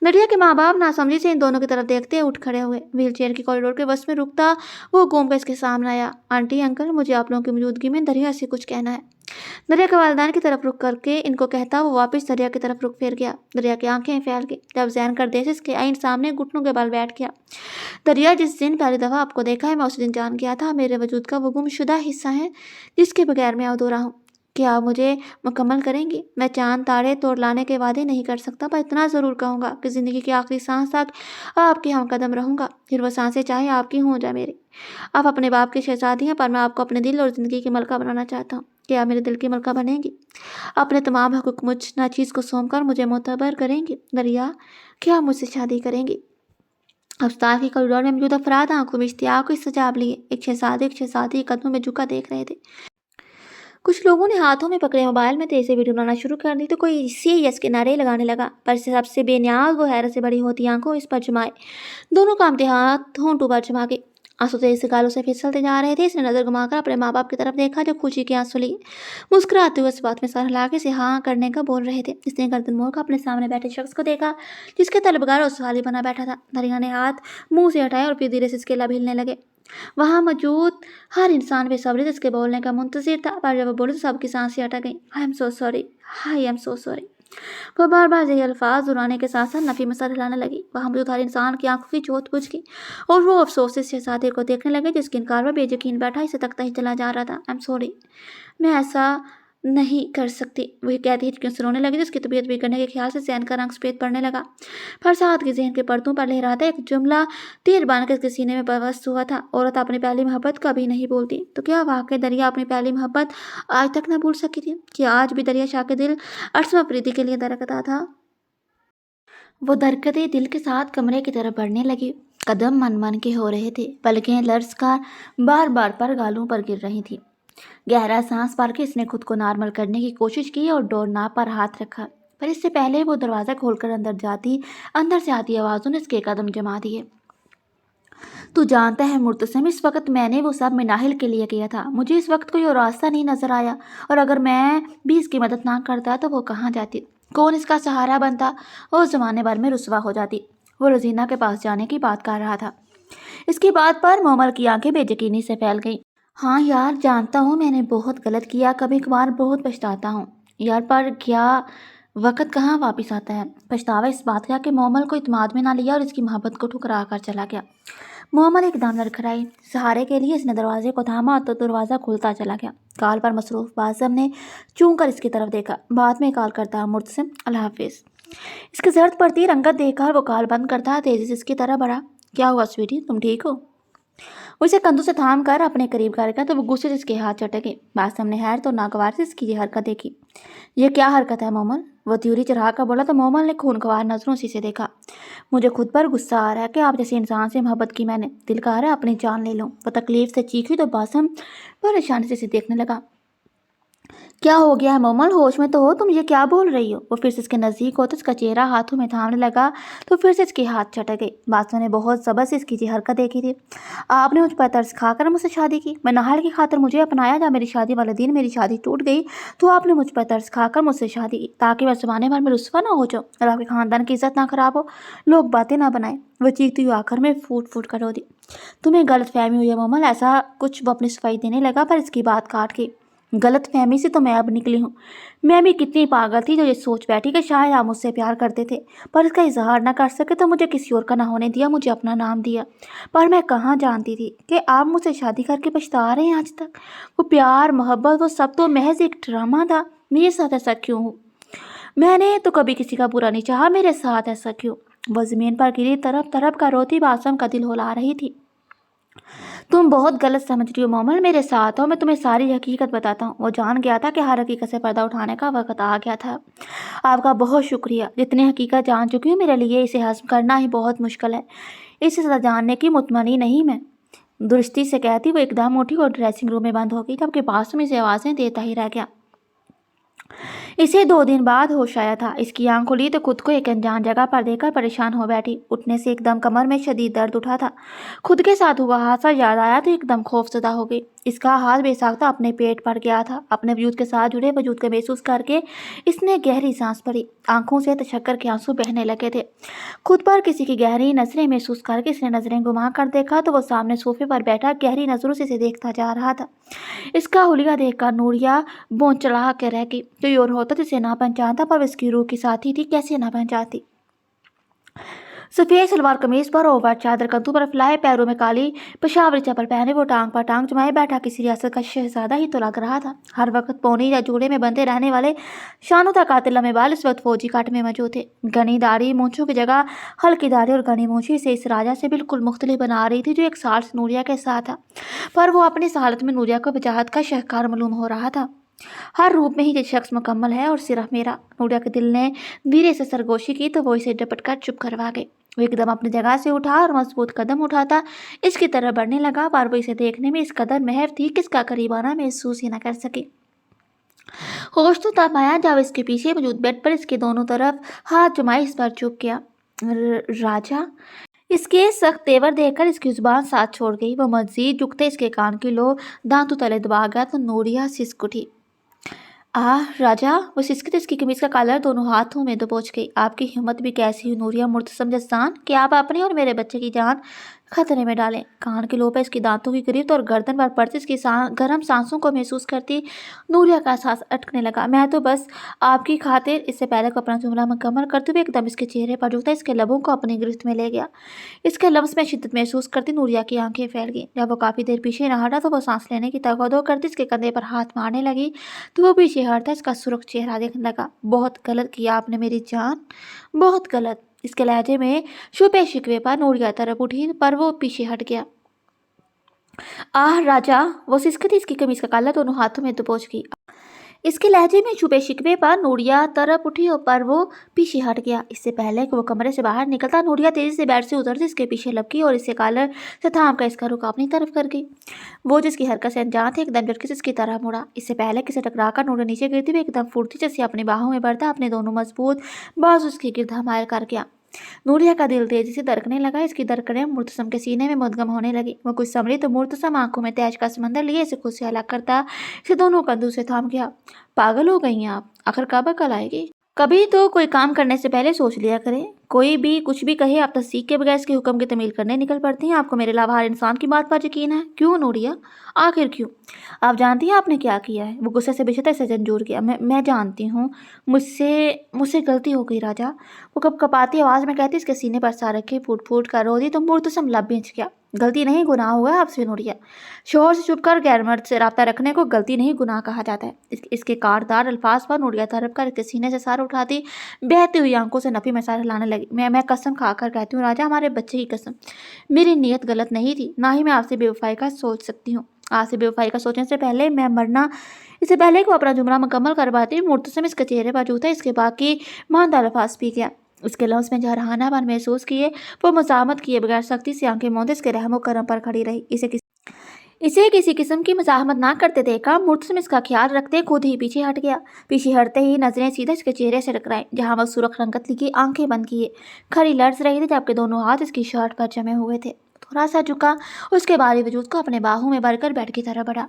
दरिया के माँ बाप नासमझी से इन दोनों की तरफ देखते उठ खड़े हुए। व्हील चेयर की कॉरिडोर के बस में रुकता वो घूम कर इसके सामने आया। आंटी, अंकल, मुझे आप लोगों की मौजूदगी में दरिया से कुछ कहना है। दरिया के वालिदैन की तरफ रुक करके इनको कहता वो वापस दरिया की तरफ रुक फिर गया। दरिया की आंखें फैल गई जब जैन गर्देश इसके आइन सामने घुटनों के बल बैठ गया। दरिया, जिस दिन पहली दफ़ा आपको देखा है मैं उस दिन जान गया था मेरे वजूद का वो गुमशुदा हिस्सा है जिसके बगैर मैं अधूरा हूँ। क्या आप मुझे मुकम्मल करेंगी? मैं चांद तारे तोड़ लाने के वादे नहीं कर सकता, पर इतना ज़रूर कहूँगा कि ज़िंदगी की आखिरी सांस तक आपके हम कदम रहूँगा, फिर वह सांसें चाहे आपकी हों या मेरी। आप अपने बाप की शहजादी हैं, पर मैं आपको अपने दिल और ज़िंदगी की मलका बनाना चाहता हूँ। क्या आप मेरे दिल की मलका बनेंगी? अपने तमाम हकूक मुझ नाचीज़ को सौंप कर मुझे मोतबर करेंगी? दरिया, क्या आप मुझसे शादी करेंगी? अस्पताल के कॉरिडोर में मौजूद अफराद आंखों में इश्तियाक को सजाब लिए। एक शहजादी के कदमों में झुका देख रहे थे। कुछ लोगों ने हाथों में पकड़े मोबाइल में तेज से वीडियो बनाना शुरू कर दी तो कोई सी यस के नारे लगाने लगा, पर सबसे बेनियाज वो हैरत से बड़ी होती आंखों इस पर जमाए। दोनों कामते हाथ होंठों पर जमा के आंसू तेज से गालों से फिसलते जा रहे थे। इसने नजर घुमाकर अपने माँ बाप की तरफ देखा जो खुशी के आंसू लिए मुस्कुराते हुए इस बात में सर हिलाके से हाँ करने का बोल रहे थे। इसने गर्दन मोड़ कर अपने सामने बैठे शख्स को देखा जिसके तलबगार और सवाली बना बैठा था। दरिया ने हाथ मुंह से हटाए और फिर धीरे से इसके लब हिलने लगे। वहां मौजूद हर इंसान बेसब्री से इसके बोलने का मुंतजिर था, पर जब वो बोले तो सबकी सांसें अटक गईं। I am so sorry, I am so sorry. वो बार बार यही अल्फाज दोहराने के साथ साथ नफी में सर हिलाने लगी। वहां मौजूद हर इंसान की आंखों की जोत बुझ गई और वो अफसोस से शहजादे को देखने लगे जिसके इनकार में बेयकीन बैठा इसे तकता ही चला जा रहा था। आई एम सॉरी, मैं ऐसा नहीं कर सकती, वही कहती हिचकियों से रोने लगी जिसकी तबीयत बिगड़ने के ख्याल से जहन का रंग सफेद पड़ने लगा। फरसाद के जहन के पर्दों पर लहराता एक जुमला तीर बांध कर इसके सीने में बवस्त हुआ था। औरत अपनी पहली मोहब्बत कभी नहीं भूलती, तो क्या वाकई दरिया अपनी पहली मोहब्बत आज तक न भूल सकी थी? कि आज भी दरिया शाह के दिल अरसम अफरीदी के लिए धड़कता था? वो धड़कते दिल के साथ कमरे की तरफ बढ़ने लगी। कदम मन मन के हो रहे थे, पलकें लर्ज कर बार बार पर गालों पर गिर रही थी। गहरा सांस भर के इसने खुद को नॉर्मल करने की कोशिश की और डोरनाप पर हाथ रखा, पर इससे पहले वो दरवाज़ा खोलकर अंदर से आती आवाज़ों ने इसके कदम जमा दिए। तू जानता है मुर्तसिम, इस वक्त मैंने वो सब मिनाहिल के लिए किया था। मुझे इस वक्त कोई और रास्ता नहीं नजर आया, और अगर मैं भी इसकी मदद ना करता तो वो कहाँ जाती, कौन इसका सहारा बनता, और ज़माने भर में रुसवा हो जाती। वो रोजीना के पास जाने की बात कर रहा था। इसकी बात पर मोमल की आंखें बेयकीनी से फैल गईं। हाँ यार, जानता हूँ मैंने बहुत गलत किया, कभी कभार बहुत पछताता हूँ यार, पर क्या वक्त कहाँ वापस आता है। पछतावा इस बात का कि मोमल को इत्मीनान में ना लिया और इसकी मोहब्बत को ठुकरा कर चला गया। मोहम्मद एकदम लड़खड़ाई। सहारे के लिए इसने दरवाजे को थामा तो दरवाज़ा खुलता चला गया। कॉल पर मसरूफ बासम ने चूं कर इसकी तरफ देखा। बाद में कॉल करता मुर्तसिम, अल्लाह हाफिज़। इसकी जरूरत पड़ती रंगत देखकर वो कॉल बंद करता तेजी से इसकी तरफ बढ़ा। क्या हुआ स्वीटी, तुम ठीक हो? उसे कंधों से थाम कर अपने करीब कर गया तो वो गुस्से से इसके हाथ चटके। बासम ने हैरत तो नागवार से इसकी ये हरकत देखी। ये क्या हरकत है मोमल? वो त्यूरी चढ़ा कर बोला तो मोमल ने खूनख्वार नजरों से देखा। मुझे खुद पर गुस्सा आ रहा है कि आप जैसे इंसान से मोहब्बत की मैंने, दिल कह रहा है अपनी जान ले लूं। वो तकलीफ से चीखी तो बासम परेशानी से इसे देखने लगा। क्या हो गया है मोमल, होश में तो हो तुम, ये क्या बोल रही हो? वो फिर से इसके नज़दीक हो तो इसका चेहरा हाथों में थामने लगा तो फिर से इसके हाथ चटक गए। बासु ने बहुत सब्र से इसकी हरकत देखी थी। आपने मुझ पर तरस खाकर मुझसे शादी की, मैं नहाल की खातिर मुझे अपनाया। जब मेरी शादी वाले दिन मेरी शादी टूट गई तो आपने मुझ पर तरस खाकर मुझसे शादी की ताकि मैं ज़माने भर में रुस्वा ना हो जाऊँ और आपके ख़ानदान की इज्जत ना खराब हो, लोग बातें ना बनाए। वो चीखती हुई आखिर में फूट फूट कर रो दी। तुम्हें गलत फहमी हुई है मोमल, ऐसा कुछ। वो अपनी सफाई देने लगा पर इसकी बात काट के। गलत फहमी से तो मैं अब निकली हूँ। मैं भी कितनी पागल थी जो ये सोच बैठी कि शायद आप मुझसे प्यार करते थे, पर इसका इजहार ना कर सके तो मुझे किसी और का ना होने दिया, मुझे अपना नाम दिया। पर मैं कहाँ जानती थी कि आप मुझसे शादी करके पछता रहे हैं आज तक। वो प्यार मोहब्बत वो सब तो महज एक ड्रामा था। मेरे साथ ऐसा क्यों हो? मैंने तो कभी किसी का बुरा नहीं चाहा, मेरे साथ ऐसा क्यों? वह ज़मीन पर गिरी तरफ तरफ का रोती बासम का दिल होला रही थी। तुम बहुत गलत समझ रही हो मोमल, मेरे साथ हो, मैं तुम्हें सारी हकीकत बताता हूँ। वो जान गया था कि हर हकीकत से पर्दा उठाने का वक्त आ गया था। आपका बहुत शुक्रिया। जितनी हकीकत जान चुकी हूँ मेरे लिए इसे हज़म करना ही बहुत मुश्किल है। इसे सदा जानने की मुतमनी नहीं मैं, दुरुस्ती से कहती वो एकदम उठी और ड्रेसिंग रूम में बंद हो गई। जबकि बासु में से आवाज़ें देता ही रह गया। इसे 2 दिन बाद होश आया था। इसकी आंख खुली तो खुद को एक अनजान जगह पर देखकर परेशान हो बैठी। उठने से एकदम कमर में शदीद दर्द उठा था। खुद के साथ हुआ हादसा याद आया तो एकदम खौफजदा हो गई। इसका हाथ बेसाख्ता अपने पेट पर गया था। अपने वजूद के साथ जुड़े वजूद को महसूस करके इसने गहरी सांस भरी। आंखों से तशक्कर के आंसू बहने लगे थे। खुद पर किसी की गहरी नजरें महसूस करके इसने नजरें घुमा कर देखा तो वो सामने सोफे पर बैठा गहरी नजरों से इसे देखता जा रहा था। इसका हुलिया देखकर नूरिया बोन चढ़ा के रह गई। कोई और होता जिसे ना पहचानता, पर इसकी रूह की साथी थी, कैसे ना पहचानती। सफ़ेद सलवार कमीज पर ओवर चादर कंधों पर फैलाए, पैरों में काली पेशावरी चप्पल पहने वो टांग पर टांग जमाए बैठा किसी रियासत का शहजादा ही तो लग रहा था। हर वक्त पौनी या जोड़े में बंधे रहने वाले शानों तक कातिल लम्बे बाल इस वक्त फौजी काट में मौजूद थे। घनी दाढ़ी मूंछों की जगह हल्की दाढ़ी और घनी मूंछी से इस राजा से बिल्कुल मुख्तलिफ बना रही थी जो एक साल से नूरिया के साथ था। पर वो अपनी इस हालत में नूरिया को वजाहत का शहकार मालूम हो रहा था। हर रूप में ही ये शख्स मुकम्मल है और सिर्फ मेरा। नूरिया के दिल ने धीरे से सरगोशी की तो वो इसे डपट कर चुप करवा गए। वो एकदम अपनी जगह से उठा और मजबूत कदम उठाता इसकी तरफ बढ़ने लगा, पर वो इसे देखने में इस कदर महव थी कि इसका करीब आना महसूस ही न कर सकी। होश तो तब आया जब इसके पीछे मौजूद बेड पर इसके दोनों तरफ हाथ जमाए इस पर चुप किया। राजा। इसके सख्त तेवर देखकर इसकी जुबान साथ छोड़ गई। वो मजीद झुकते इसके कान की लो दांतों तले दबा गया तो नूरिया सिसक उठी। राजा। वो सिसकते इसकी कमीज का कॉलर दोनों हाथों में दबोच गई। आपकी हिम्मत भी कैसी हुई नूरिया मुर्तसम जस्तान कि आप अपने और मेरे बच्चे की जान खतरे में डालें। कान के लोपे इसकी दांतों की गिरफ्त और गर्दन पर पड़ती इसकी गर्म सांसों को महसूस करती नूरिया का सांस अटकने लगा। मैं तो बस आपकी खातिर। इससे पहले को अपना जुमला मुकम्मल करते हुए एकदम इसके चेहरे पर झुकता इसके लबों को अपनी गिरफ्त में ले गया। इसके लफ्ज़ में शिद्दत महसूस करती नूरिया की आंखें फैल गईं। जब वो काफ़ी देर पीछे न हटा तो वो सांस लेने की तगदो करती इसके कंधे पर हाथ मारने लगी तो वो पीछे हटता इसका सुर्ख चेहरा देखने लगा। बहुत गलत किया आपने मेरी जान, बहुत गलत। इसके लहजे में छुपे शिकवे पर नूरिया तरफ उठी पर वो पीछे हट गया। राजा। वो सिसकती इसकी कमीज का कॉलर दोनों हाथों में दबोच गई। इसके लहजे में छुपे शिकवे पर नूरिया तरफ उठी पर वो पीछे हट गया। इससे पहले कि वो कमरे से बाहर निकलता नूरिया तेजी से बेड से उतरती इसके पीछे लपकी और इससे कॉलर से थाम कर इसका रुख अपनी तरफ कर गई। वो जिसकी हरकत से अनजान थे एकदम झटके से इसकी तरह मुड़ा। इससे पहले किसे टकराकर नूरिया नीचे गिरती हुई एकदम फुर्ती जैसे अपनी बाहों में बढ़ता अपने दोनों मजबूत बाजू उसके गिरधा मायल कर गया। नूरिया का दिल तेजी से धड़कने लगा। इसकी धड़कनें मुर्तसम के सीने में मुद्गम होने लगी। वो कुछ समझी तो मुर्तसम आंखों में तेज का समंदर लिए इसे खुद से अलग करता इसे दोनों कंधों से थाम गया। पागल हो गई हैं आप, आखिर कब अकल आएगी? कभी तो कोई काम करने से पहले सोच लिया करें। कोई भी कुछ भी कहे आप तस्दीक के बगैर इसके हुक्म की तमील करने निकल पड़ती हैं। आपको मेरे अलावा हर इंसान की बात पर यकीन है। क्यों नूरिया, आखिर क्यों? आप जानती हैं आपने क्या किया है? वो गुस्से से बेशतर से झंझोर गया। मैं जानती हूँ, मुझसे गलती हो गई राजा। वो कब कपाती आवाज़ में कहती इसके सीने पर सर रखे फूट फूट कर रो दी तो मुर्तसम लब बेंच गया। गलती नहीं गुनाह हुआ आपसे नूरिया। शोहर से चुप कर गैर मर्द से रब्ता रखने को गलती नहीं गुनाह कहा जाता है। इसके कारदार अल्फाज पर नूरिया तरफ कर इसके सीने से सार उठाती बहती हुई आंखों से नफी में सार लाने लगी। मैं कसम खाकर कहती हूँ राजा, हमारे बच्चे की कसम, मेरी नीयत गलत नहीं थी। ना ही मैं आपसे बेवफाई का सोच सकती हूँ। आपसे बेवफाई का सोचने से पहले मैं मरना इससे पहले को अपना जुमला मुकम्मल करवाती मुर्तसम इसके चेहरे पर जूता इसके बाकी मानदा अल्फाज पी गया। उसके लफ्ज़ में जहरानापन महसूस किए वो मज़ामत किए बगैर सख्ती से आंखें मूंदे इसके रहमो करम पर खड़ी रही। इसे किसी किस्म की मज़ाहमत ना करते देखा मुर्तसम इसका ख्याल रखते खुद ही पीछे हट गया। पीछे हटते ही नजरें सीधे इसके चेहरे से टकराई जहाँ वह सुर्ख रंगत लिखी आंखें बंद किए खड़ी लर्ज रही थी जबकि दोनों हाथ इसकी शर्ट पर जमे हुए थे। थोड़ा सा झुका उसके बारी वजूद को अपने बाहों में भरकर बेड की तरफ बढ़ा।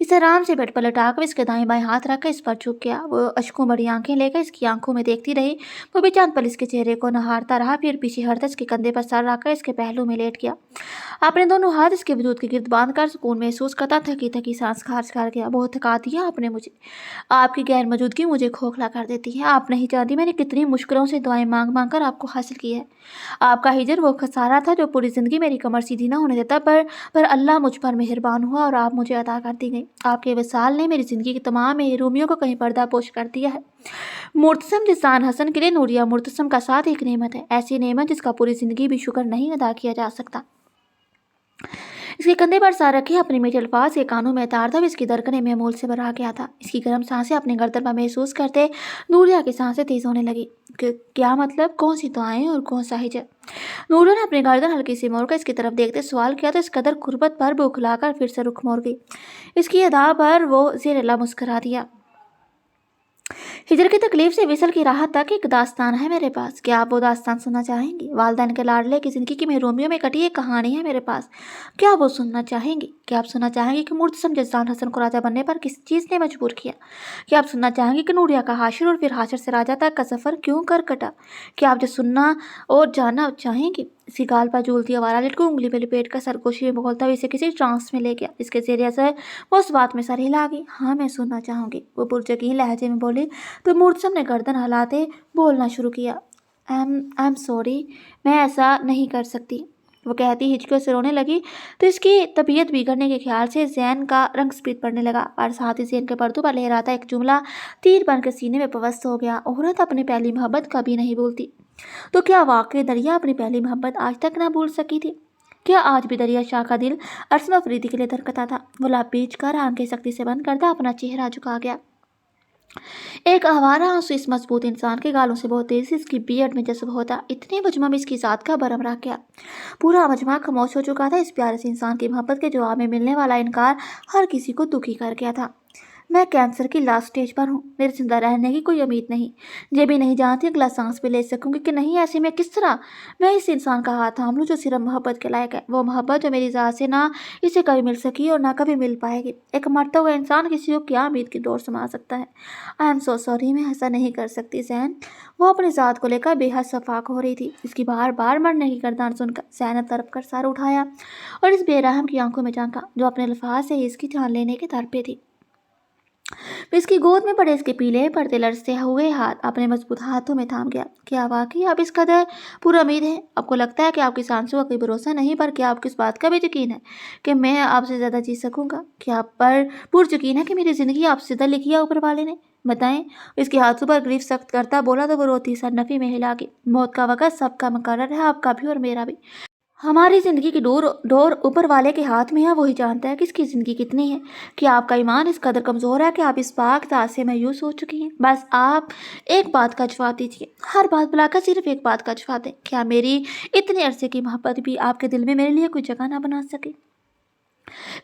इसे आराम से बेड पर लटाकर इसके दाएं बाएं हाथ रखकर इस पर झुक गया। वो अश्कों बड़ी आंखें लेकर इसकी आंखों में देखती रही। वो भी चांद पल इसके चेहरे को नहारता रहा फिर पीछे हटता इसके कंधे पर सर रखकर इसके पहलू में लेट गया। अपने दोनों हाथ इसके वजूद के गिर्द बांध कर सुकून महसूस करता थकी थकी सांस खारिज कर गया। बहुत थका दिया आपने मुझे। आपकी गैर मौजूदगी मुझे खोखला कर देती है। आप नहीं जानती मैंने कितनी मुश्किलों से दुआएं मांग मांग कर आपको हासिल किया है। आपका हिजर वो खसारा था जो पूरी ज़िंदगी मेरी कमर सीधी ना होने देता पर अल्लाह मुझ पर मेहरबान हुआ और आप मुझे अता कर दी गई। आपके विसाल ने मेरी ज़िंदगी की तमाम महरूमियों को कहीं पर्दापोश कर दिया है। मुर्तसम जसान हसन के लिए नूरिया मुर्तसम का साथ एक नेमत है, ऐसी नेमत जिसका पूरी ज़िंदगी भी शुक्र नहीं अदा किया जा सकता। इसके कंधे पर सर रखे अपने मीठे अल्फाज के कानों में तारता इसकी धड़कनें महमूल से भरा गया था। इसकी गर्म सांसें अपने गर्दन पर महसूस करते नूरिया की सांसें तेज होने लगी। क्या मतलब, कौन सी दुआएं और कौन सा हिजर? नूरिया ने अपनी गर्दन हल्की सी मोड़कर इसकी तरफ देखते सवाल किया तो इस कदर कुर्बत पर बौखलाकर फिर से रुख मोड़ गई। इसकी अदा पर वो ज़ेर मुस्कुरा दिया। हिजर की तकलीफ से विसल की राहत तक एक दास्तान है मेरे पास। क्या आप वो दास्तान सुनना चाहेंगी? वालिदैन के लाडले की ज़िंदगी की महरूमियों में कटी एक कहानी है मेरे पास। क्या वो सुनना चाहेंगी? क्या आप सुनना चाहेंगे कि मुर्तसम जसान हसन को राजा बनने पर किस चीज़ ने मजबूर किया? क्या आप सुनना चाहेंगे कि नूरिया का हाशिर और फिर हाशिर से राजा तक का सफ़र क्यों कर कटा? क्या आप जो सुनना और जानना चाहेंगी? इसी गाल पर झूलती आवारा लिट को उंगली में लिपेट कर सरगोशी में बोलता हुआ इसे किसी ट्रांस में ले गया। इसके ज़रिए असर वो उस बात में सर हिला गई। हाँ, मैं सुनना चाहूँगी, वो पुरजकीन लहजे में बोली तो मुर्तसम ने गर्दन हिलाते बोलना शुरू किया। आई एम सॉरी, मैं ऐसा नहीं कर सकती। वो कहती हिचकियों से रोने लगी तो इसकी तबीयत बिगड़ने के ख्याल से जैन का रंग स्पीड पड़ने लगा और साथ ही जैन के पर्दों पर लहराता एक जुमला तीर बन के सीने में पवस्त हो गया। औरत अपनी पहली मोहब्बत कभी नहीं भूलती। तो क्या वाकई दरिया अपनी पहली मोहब्बत आज तक ना भूल सकी थी? क्या आज भी दरिया शाह का दिल अरसमा फरीदी के लिए धड़कता था? वो लाभ बेच कर आंखें सख्ती से बंद करता अपना चेहरा झुका गया। एक आवारा आंसू इस मजबूत इंसान के गालों से बहुत तेजी से इसकी बियर्ड में जज्ब होता। इतने मजमा में इसकी जात का भरम रह गया। पूरा मजमा खामोश हो चुका था। इस प्यारे से इंसान की मोहब्बत के जवाब में मिलने वाला इनकार हर किसी को दुखी कर गया था। मैं कैंसर की लास्ट स्टेज पर हूँ, मेरे जिंदा रहने की कोई उम्मीद नहीं। ये भी नहीं जानती अगला सांस भी ले सकूंगी कि नहीं। ऐसे में किस तरह मैं इस इंसान का हाथ थाम लूँ जो सिर्फ मोहब्बत के लायक है, वो मोहब्बत जो मेरी ज़ात से ना इसे कभी मिल सकी और ना कभी मिल पाएगी। एक मरता हुआ इंसान किसी को क्या उम्मीद की डोर संभाल सकता है। आई एम सो सॉरी, मैं ऐसा नहीं कर सकती जैन। वो अपनी ज़ात को लेकर बेहद शफाक हो रही थी। इसकी बार बार मरने की गर्दान सुनकर जैन ने तड़प कर सर उठाया और इस बेरहम की आंखों में झांका जो अपने अल्फाज से ही इसकी जान लेने के दर पे थी। इसकी गोद में पड़े इसके पीले पर्दे लड़ते हुए हाथ अपने मजबूत हाथों में थाम गया। क्या वाकई आप इस कदर पूरा उम्मीद है? आपको लगता है कि आपकी सांसों का कोई भरोसा नहीं, पर क्या आपको इस बात का भी यकीन है कि मैं आपसे ज़्यादा जी सकूंगा? क्या आप पर पूर्ण यकीन है कि मेरी ज़िंदगी आपसे ज़्यादा लिखी है ऊपर वाले ने? बताएं। इसके हाथों पर ग्रीफ सख्त करता बोला तो वो रोती सर नफी में हिला के, मौत का वक़्त सबका मुकर्रर है, आपका भी और मेरा भी। हमारी ज़िंदगी की डोर डोर ऊपर वाले के हाथ में है। वही जानता है कि इसकी ज़िंदगी कितनी है। कि आपका ईमान इस कदर कमज़ोर है कि आप इस पाक ज़ात से मायूस हो चुकी हैं। बस आप एक बात का जवाब दीजिए, हर बात बुलाकर सिर्फ एक बात का जवाब दें। क्या मेरी इतने अरसे की मोहब्बत भी आपके दिल में मेरे लिए कोई जगह ना बना सके?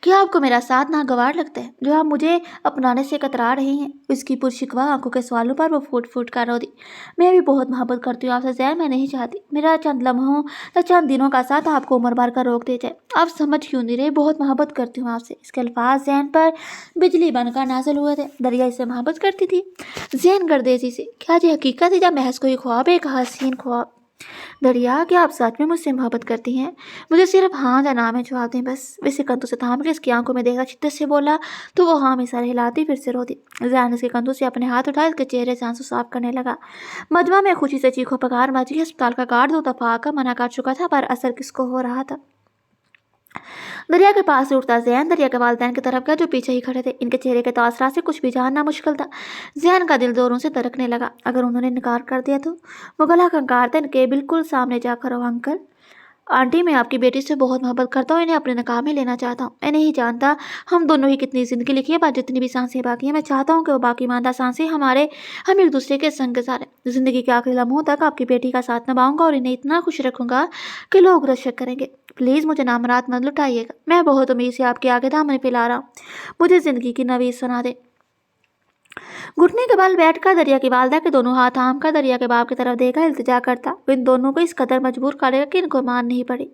क्या आपको मेरा साथ नागवार लगता है जो आप मुझे अपनाने से कतरा रही हैं? उसकी पुरशिकवा आंखों के सवालों पर वो फूट फूट कर रो दी। मैं भी बहुत मोहब्बत करती हूँ आपसे जैन, मैं नहीं चाहती मेरा चंद लम्हों या चंद दिनों का साथ आपको उम्र भर कर रोक दे जाए। आप समझ क्यों नहीं रहे? बहुत मोहब्बत करती हूँ आपसे। इसके अल्फाज जैन पर बिजली बनकर नाजिल हुए थे। दरिया इससे मोहब्बत करती थी जैन गर्देजी से। क्या ये हकीकत है या महज कोई ख्वाब, एक हसीन ख्वाब? दरिया, क्या आप सच में मुझसे मोहब्बत करती हैं? मुझे सिर्फ हाँ या ना में जवाब दें बस। वैसे कंधों से थाम के इसकी आंखों में देखा शिद्दत से बोला तो वो हाँ में सर हिलाती फिर से रोती। जैन इसके कंधों से अपने हाथ उठा इसके चेहरे से आंसू साफ करने लगा। मजमा में खुशी से चीखों पकार मच गई। अस्पताल का गार्ड 2 दफा आकर मना कर चुका था, पर असर किसको हो रहा था? दरिया के पास से उठता जैन दरिया के वालिदैन की तरफ गया जो पीछे ही खड़े थे। इनके चेहरे के तासरात से कुछ भी जानना मुश्किल था। जैन का दिल जोरों से धड़कने लगा। अगर उन्होंने इनकार कर दिया तो? वो गला खंगारते इनके बिल्कुल सामने जाकर, ओ अंकल, आंटी, मैं आपकी बेटी से बहुत मोहब्बत करता हूँ, इन्हें अपने निकाह में लेना चाहता हूँ। मैं नहीं जानता हम दोनों ही कितनी ज़िंदगी लिखी है, पर जितनी भी सांसें बाकी हैं मैं चाहता हूँ कि वो बाकी मांदा सांसें हम एक दूसरे के संग गुजारें। ज़िंदगी के आखिरी लम्हों तक आपकी बेटी का साथ निभाऊंगा और इन्हें इतना खुश रखूंगा कि लोग रशक करेंगे। प्लीज़ मुझे नामरात मत लुटाइएगा। मैं बहुत उम्मीद से आपके आगे दामन फैला रहा हूँ। मुझे ज़िंदगी की नवीद सुना दे। घुटने के बल बैठकर दरिया की वालदा के दोनों हाथ थाम कर दरिया के बाप की तरफ देखा, इल्तिजा करता। इन दोनों को इस कदर मजबूर करेगा कि इनको मान नहीं पड़ी।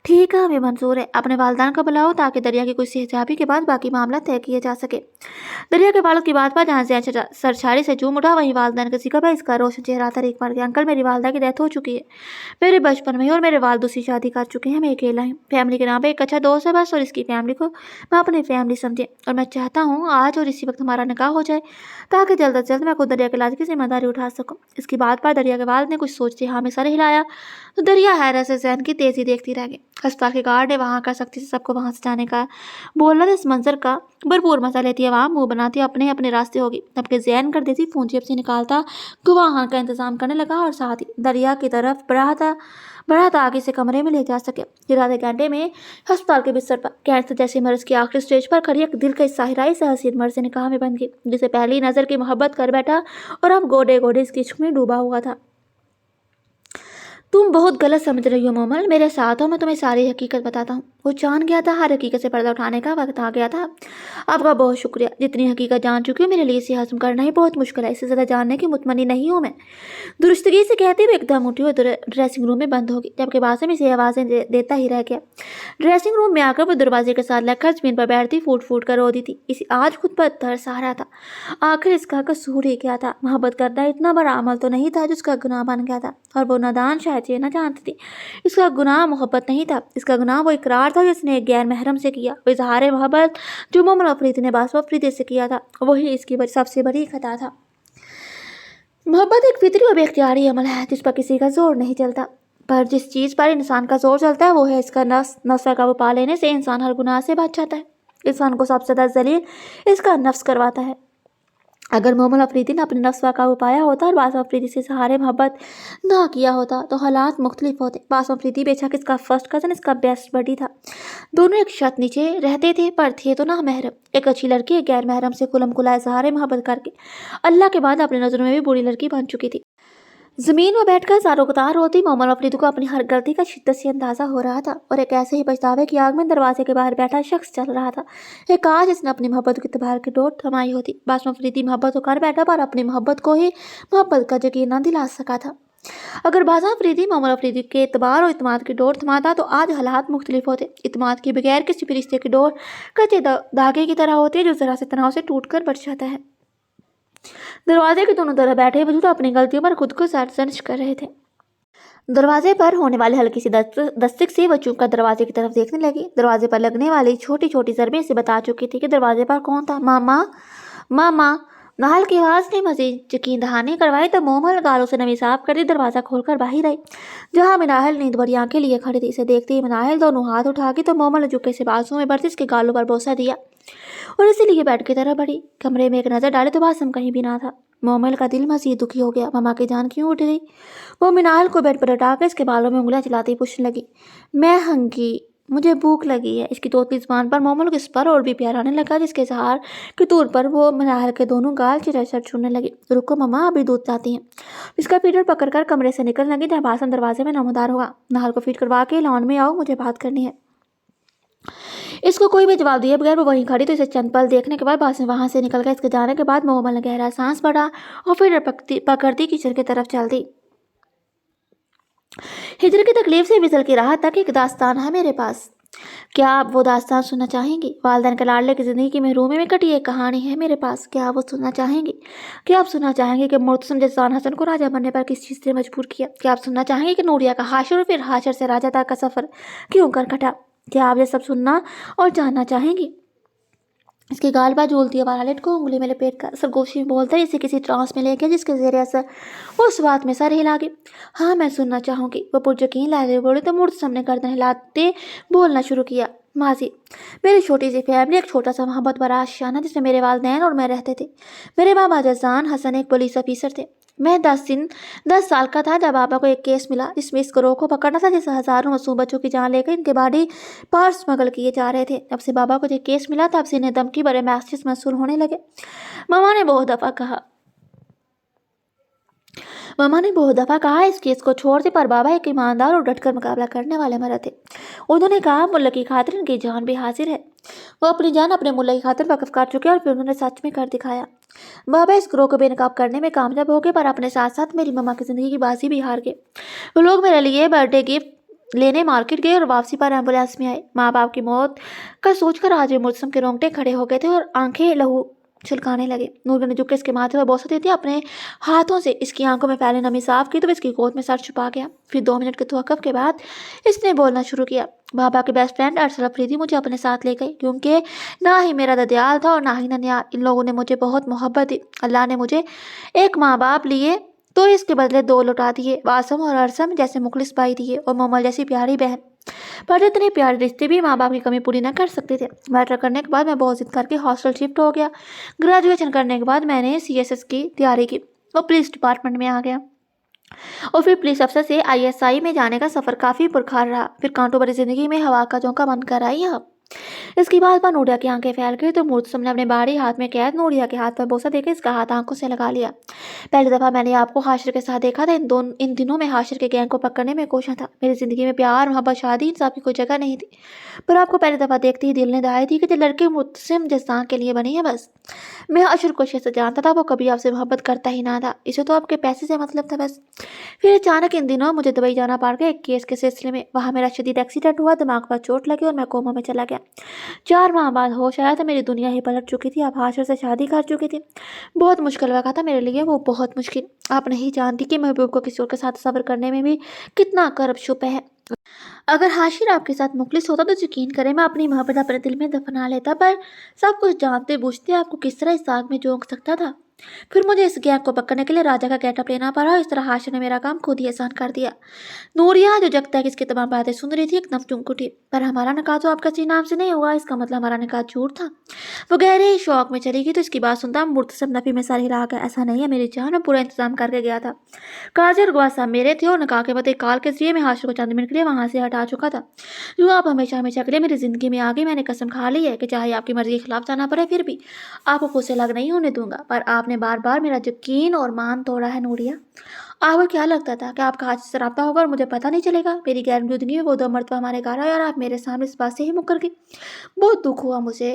ठीक है, हमें मंजूर है। अपने वालदान को बुलाओ ताकि दरिया की कुछ सेहजाबी के बाद बाकी मामला तय किया जा सके। दरिया के बालक की बात पर जहाँ जैन सरछाड़ी से झूम उठा, वहीं वालदान के सिका पर इसका रोशन चेहरा तरीक पड़ गया। अंकल, मेरी वालदा की डेथ हो चुकी है मेरे बचपन में ही, और मेरे वाल दूसरी शादी कर चुके हैं। मैं अकेला हूँ। फैमिली के नाम पे एक अच्छा दोस्त है बस, और इसकी फैमिली को मैं अपनी फैमिली समझे। और मैं चाहता हूँ आज और इसी वक्त हमारा निकाह हो जाए ताकि जल्द अज जल्द मैं खुद दरिया के इलाज की जिम्मेदारी उठा सकूँ। इसकी बात पर दरिया के वालिद ने कुछ सोचते हाँ में सर हिलाया तो दरिया हैरत से जैन की तेजी देखती रह गई। अस्पताल के गार्ड ने वहाँ कर सख्ती से सबको वहाँ से जाने का बोला था। इस मंजर का भरपूर मजा लेती है वहाँ, मुँह बनाती अपने अपने रास्ते होगी। तब के जैन कर देती फोन जेब से निकालता गवाह का इंतजाम करने लगा और साथ ही दरिया की तरफ बढ़ा था आगे से कमरे में ले जा सके। फिर आधे घंटे में अस्पताल के बिस्तर पर कैंसर जैसे मर्ज की आखिरी स्टेज पर खड़ी एक दिल का साहिराई से हसीन मर्ज से निकाह में बन गई, जिसे पहली नजर की मोहब्बत कर बैठा और अब गोडे गोडे इसकी इश्क में डूबा हुआ था। तुम बहुत गलत समझ रही हो मोमल, मेरे साथ हो, मैं तुम्हें सारी हकीकत बताता हूँ। वो जान गया था हर हकीकत से पर्दा उठाने का वक्त आ गया था। आपका बहुत शुक्रिया। जितनी हकीकत जान चुकी हूँ मेरे लिए इसे हजम करना ही बहुत मुश्किल है। इससे ज़्यादा जानने की मुतमनी नहीं हूँ मैं। दुरुस्तगी से कहते हुए एकदम उठी हुई ड्रेसिंग रूम में बंद होगी, जबकि बासिम इसे आवाज़ें देता ही रह गया। ड्रेसिंग रूम में आकर वो दरवाजे के साथ लगकर जमीन पर बैठती फूट फूट कर रोती थी। इसे आज खुद पर तरस आ रहा था। आखिर इसका कसूर ही क्या था? मोहब्बत करना इतना बड़ा अमल तो नहीं था जिसका गुनाह बन गया था, और वो नादान शायद ये ना जानती थी। इसका गुनाह मोहब्बत नहीं था, इसका गुनाह वो इकरार था जिसने एक गैर महरम से किया। वो इजहार मोहब्बत जो मोमन अफरीदी ने बासवा अफरीदी से किया था, वही इसकी सबसे बड़ी खता था। मोहब्बत एक फितरी और बेख्तियारी अमल है जिस पर किसी का जोर नहीं चलता, पर जिस चीज़ पर इंसान का जोर चलता है वो है इसका नफ्स। नफ्स का काबू पा लेने से इंसान हर गुनाह से बच जाता है। इंसान को सबसे ज़्यादा जलील इसका नफ्स करवाता है। अगर मोहम्मद अफरीदी ने अपने नफ्स पर काबू पाया होता और बासम अफरीदी से सहारे मोहब्बत ना किया होता तो हालात मुख्तलिफ होते। बासम अफरीदी बेशक इसका फर्स्ट कज़न, इसका बेस्ट बडी था। दोनों एक छत नीचे रहते थे पर थे तो ना महरम। एक अच्छी लड़की एक गैर महरम से कुलम कुलाए सहारे मोहब्बत करके अल्लाह के बाद अपनी नज़रों में भी बुरी लड़की बन चुकी थी। ज़मीन में बैठकर ज़ारो-क़तार रोती मोहम्मद अफरीदी को अपनी हर गलती का शिद्दत से अंदाज़ा हो रहा था और एक ऐसे ही पछतावे की आग में दरवाजे के बाहर बैठा शख्स चल रहा था। एक काश इसने अपनी मोहब्बत की तबार की डोर थमाई होती। बासम अफरीदी मोहब्बत तो कर बैठा पर अपनी मोहब्बत को ही मोहब्बत का यकीन न दिला सका था। अगर बासम अफरीदी मोहम्मद अफरीदी के एतबार और इत्मीनान की डोर थमाता तो आज हालात मुख्तलिफ होते। इत्मीनान के बगैर किसी भी रिश्ते की डोर कच्चे धागे की तरह होती है जो ज़रा से तनाव से टूट कर बढ़ जाता है। दरवाजे के दोनों तरफ बैठे वजूद अपनी गलतियों पर खुद को सर्च कर रहे थे। दरवाजे पर होने वाली हल्की सी दस्तक से वह चुपकर दरवाजे की तरफ देखने लगी। दरवाजे पर लगने वाली छोटी छोटी ज़रबें से बता चुकी थी कि दरवाजे पर कौन था। मामा मामा नाहल की आवाज़ ने मजीद यकीन दहानी करवाई तो मोहम्मद गालों से नमी साफ कर दी। दरवाज़ा खोलकर बाहर आई जहाँ मिनाहल नींद भरी आंखें लिए खड़ी थी। इसे देखते ही मिनाहल दोनों हाथ उठा के तो मोहम्मद ने झुके से बाजू में बढ़ती इसके गालों पर बोसा दिया और इसीलिए बेड की तरफ बढ़ी। कमरे में एक नज़र डाले तो बासम कहीं भी ना था। मोहम्मद का दिल मजीद दुखी हो गया। मामा की जान क्यों उठ गई? वो मिनाहल को बेड पर उठा कर इसके बालों में उंगलियां चलाती पूछने लगी, मैं हंगी, मुझे भूख लगी है। इसकी तोतली ज़बान पर मोहम्मद को इस पर और भी प्यार आने लगा जिसके सहार के तौर पर वो मिनाहल के दोनों गाल चिरचर छूने लगी। रुको मम्मा, अभी दूध चाहती हैं। इसका फीडर पकड़कर कमरे से निकलने लगी जहाँ बासम दरवाजे में नमदार हुआ। नाहल को फीड करवा के लॉन में आओ, मुझे बात करनी है। इसको कोई भी जवाब दिए बगैर वो वहीं खड़ी तो इसे चंद पल देखने के बाद बासम वहां से निकल गया। इसके जाने के बाद मोहम्मद ने गहरा सांस पड़ा और फिर पकड़ती किचन की तरफ चल दी। हिजर की तकलीफ से विसल की राहत तक एक दास्तान है मेरे पास। क्या आप वो दास्तान सुनना चाहेंगी? वालिदैन के लाडले की ज़िंदगी की महरूमी में कटी एक कहानी है मेरे पास। क्या आप वो सुनना चाहेंगी? क्या आप सुनना चाहेंगे कि मुर्तसिम जसान हसन को राजा बनने पर किस चीज़ से मजबूर किया? क्या आप सुनना चाहेंगे कि नूरिया का हाशर और फिर हाशर से राजा तक का सफ़र क्यों कर कटा? क्या आप ये सब सुनना और जानना चाहेंगी? इसके गाल पर झूलती है वालेट को उंगली में लपेट कर सरगोशी में बोलता है इसे किसी ट्रांस में लेके जिसके ज़रिए असर उस बात में सर हिला गई। हाँ, मैं सुनना चाहूँगी। वो पुरयकीन लहजे बोले तो मुर्तसिम ने गर्दन हिलाते बोलना शुरू किया। माजी, मेरी छोटी सी फैमिली एक छोटा सा मोहब्बत भरा आशियाना जिसमें मेरे वालिदैन और मैं रहते थे। मेरे बाबा जसान हसन एक पुलिस ऑफिसर थे। मैं 10 साल का था जब बाबा को एक केस मिला जिसमें इस गिरोह को पकड़ना था जिससे हज़ारों मासूम बच्चों की जान लेकर इनके बॉडी पार्ट्स स्मगल किए जा रहे थे। जब से बाबा को ये केस मिला तब से इन्हें धमकी भरे मैसेज मसूल होने लगे। मामा ने बहुत दफ़ा कहा इस केस को छोड़ दे पर बाबा एक ईमानदार और डटकर मुकाबला करने वाले मर्द थे। उन्होंने कहा मुल्ला की खातिर इनकी जान भी हाजिर है। वो अपनी जान अपने मुल्ला की खातिर वक़्फ़ कर चुके और फिर उन्होंने सच में कर दिखाया। बाबा इस गिरोह को बेनकाब करने में कामयाब हो गए पर अपने साथ साथ मेरी मम्मा की ज़िंदगी की बाजी भी हार गए। वो लोग मेरे लिए बर्थडे गिफ्ट लेने मार्केट गए और वापसी पर एम्बुलेंस में आए। माँ बाप की मौत का सोचकर आज भी मुर्तसिम के रोंगटे खड़े हो गए थे और आंखें लहू छिलकाने लगे। नूर ने झुक इसके माथे पर बोसा देती अपने हाथों से इसकी आंखों में फैले नमी साफ की तो इसकी गोद में सर छुपा गया। फिर 2 मिनट के तवक्कुफ के बाद इसने बोलना शुरू किया। बाबा के बेस्ट फ्रेंड अरसल अफरीदी मुझे अपने साथ ले गई क्योंकि ना ही मेरा ददियाल था और ना ही ननियाल। इन लोगों ने मुझे बहुत मोहब्बत दी। अल्लाह ने मुझे एक माँ बाप लिए तो इसके बदले 2 लौटा दिए, वासम और अरसम जैसे मुखलिस भाई दिए और मोमल जैसी प्यारी बहन। पर इतने प्यारे रिश्ते भी माँ बाप की कमी पूरी न कर सकते थे। मैट्रिक करने के बाद मैं बहुत जिद करके हॉस्टल शिफ्ट हो गया। ग्रेजुएशन करने के बाद मैंने CSS की तैयारी की और पुलिस डिपार्टमेंट में आ गया और फिर पुलिस अफसर से ISI में जाने का सफ़र काफ़ी पुरखार रहा। फिर कांटों भरी ज़िंदगी में हवा का झोंका बन कर आई अब। इसकी बात पर नूरिया की आंखें फैल गई तो मुर्तसिम ने अपने बारी हाथ में कैद नूरिया के हाथ पर बोसा देकर इसका हाथ आंखों से लगा लिया। पहली दफ़ा मैंने आपको हाशिर के साथ देखा था। इन दिनों में हाशिर के गैंग को पकड़ने में कोशिश था। मेरी ज़िंदगी में प्यार मोहब्बत शादी इंसाफ की कोई जगह नहीं थी पर आपको पहली दफ़ा देखते ही दिल ने दहाई थी कि जो लड़के मुर्तसिम जसान के लिए बनी है बस। मैं हाशिर को से जानता था, वो कभी आपसे मोहब्बत करता ही ना था। इसे तो आपके पैसे से मतलब था बस। फिर अचानक इन दिनों मुझे दुबई जाना पड़ गया एक केस के सिलसिले में। वहाँ मेरा शदीद एक्सीडेंट हुआ, दिमाग पर चोट लगी और मैं कोमा में चला गया। 4 माह बाद होश आया तो मेरी दुनिया ही पलट चुकी थी। आप हाशिर से शादी कर चुकी थी। बहुत मुश्किल वक़्त था मेरे लिए, वो बहुत मुश्किल। आप नहीं जानती कि महबूब को किसी और के साथ सब्र करने में भी कितना करब शुभ है। अगर हाशिर आपके साथ मुखलिस होता तो यकीन करें मैं अपनी मोहब्बत अपने दिल में दफना लेता, पर सब कुछ जानते बूझते आपको किस तरह इस आग में झोंक सकता था। फिर मुझे इस गैंग को पकड़ने के लिए राजा का गेटअप लेना पड़ा और इस तरह हाशिर ने मेरा काम खुद ही आसान कर दिया। नूरिया जो जगता है किसकी तमाम बातें सुन रही थी एकदम चुप उठी। पर हमारा निकाह तो आपका किसी नाम से नहीं हुआ, इसका मतलब हमारा निकाह झूठ था। वो गहरे शौक में चली गई तो इसकी बात सुनता मुर्तसम नफी में सर हिला गया। ऐसा नहीं है मेरी जान, मैं पूरा इंतजाम करके गया था। काजर गवाह साहब मेरे थे और निकाह के बाद एक कॉल के जरिए मैं हाशिर को चंद मिनट के लिए वहां से हटा चुका था। जो आप हमेशा हमेशा के लिए मेरी जिंदगी में आ गई, मैंने कसम खा ली है कि चाहे आपकी मर्जी के खिलाफ जाना पड़े फिर भी आपको खुद से अलग नहीं होने दूंगा। पर आपने बार बार मेरा यकीन और मान तोड़ा है नूरिया। आपको क्या लगता था कि आपका हाथ से रब्ता होगा और मुझे पता नहीं चलेगा? मेरी गैर मौजूदगी में वो 2 मरतबा हमारे घर आए और आप मेरे सामने इस बात से ही मुकर गई। बहुत दुख हुआ मुझे।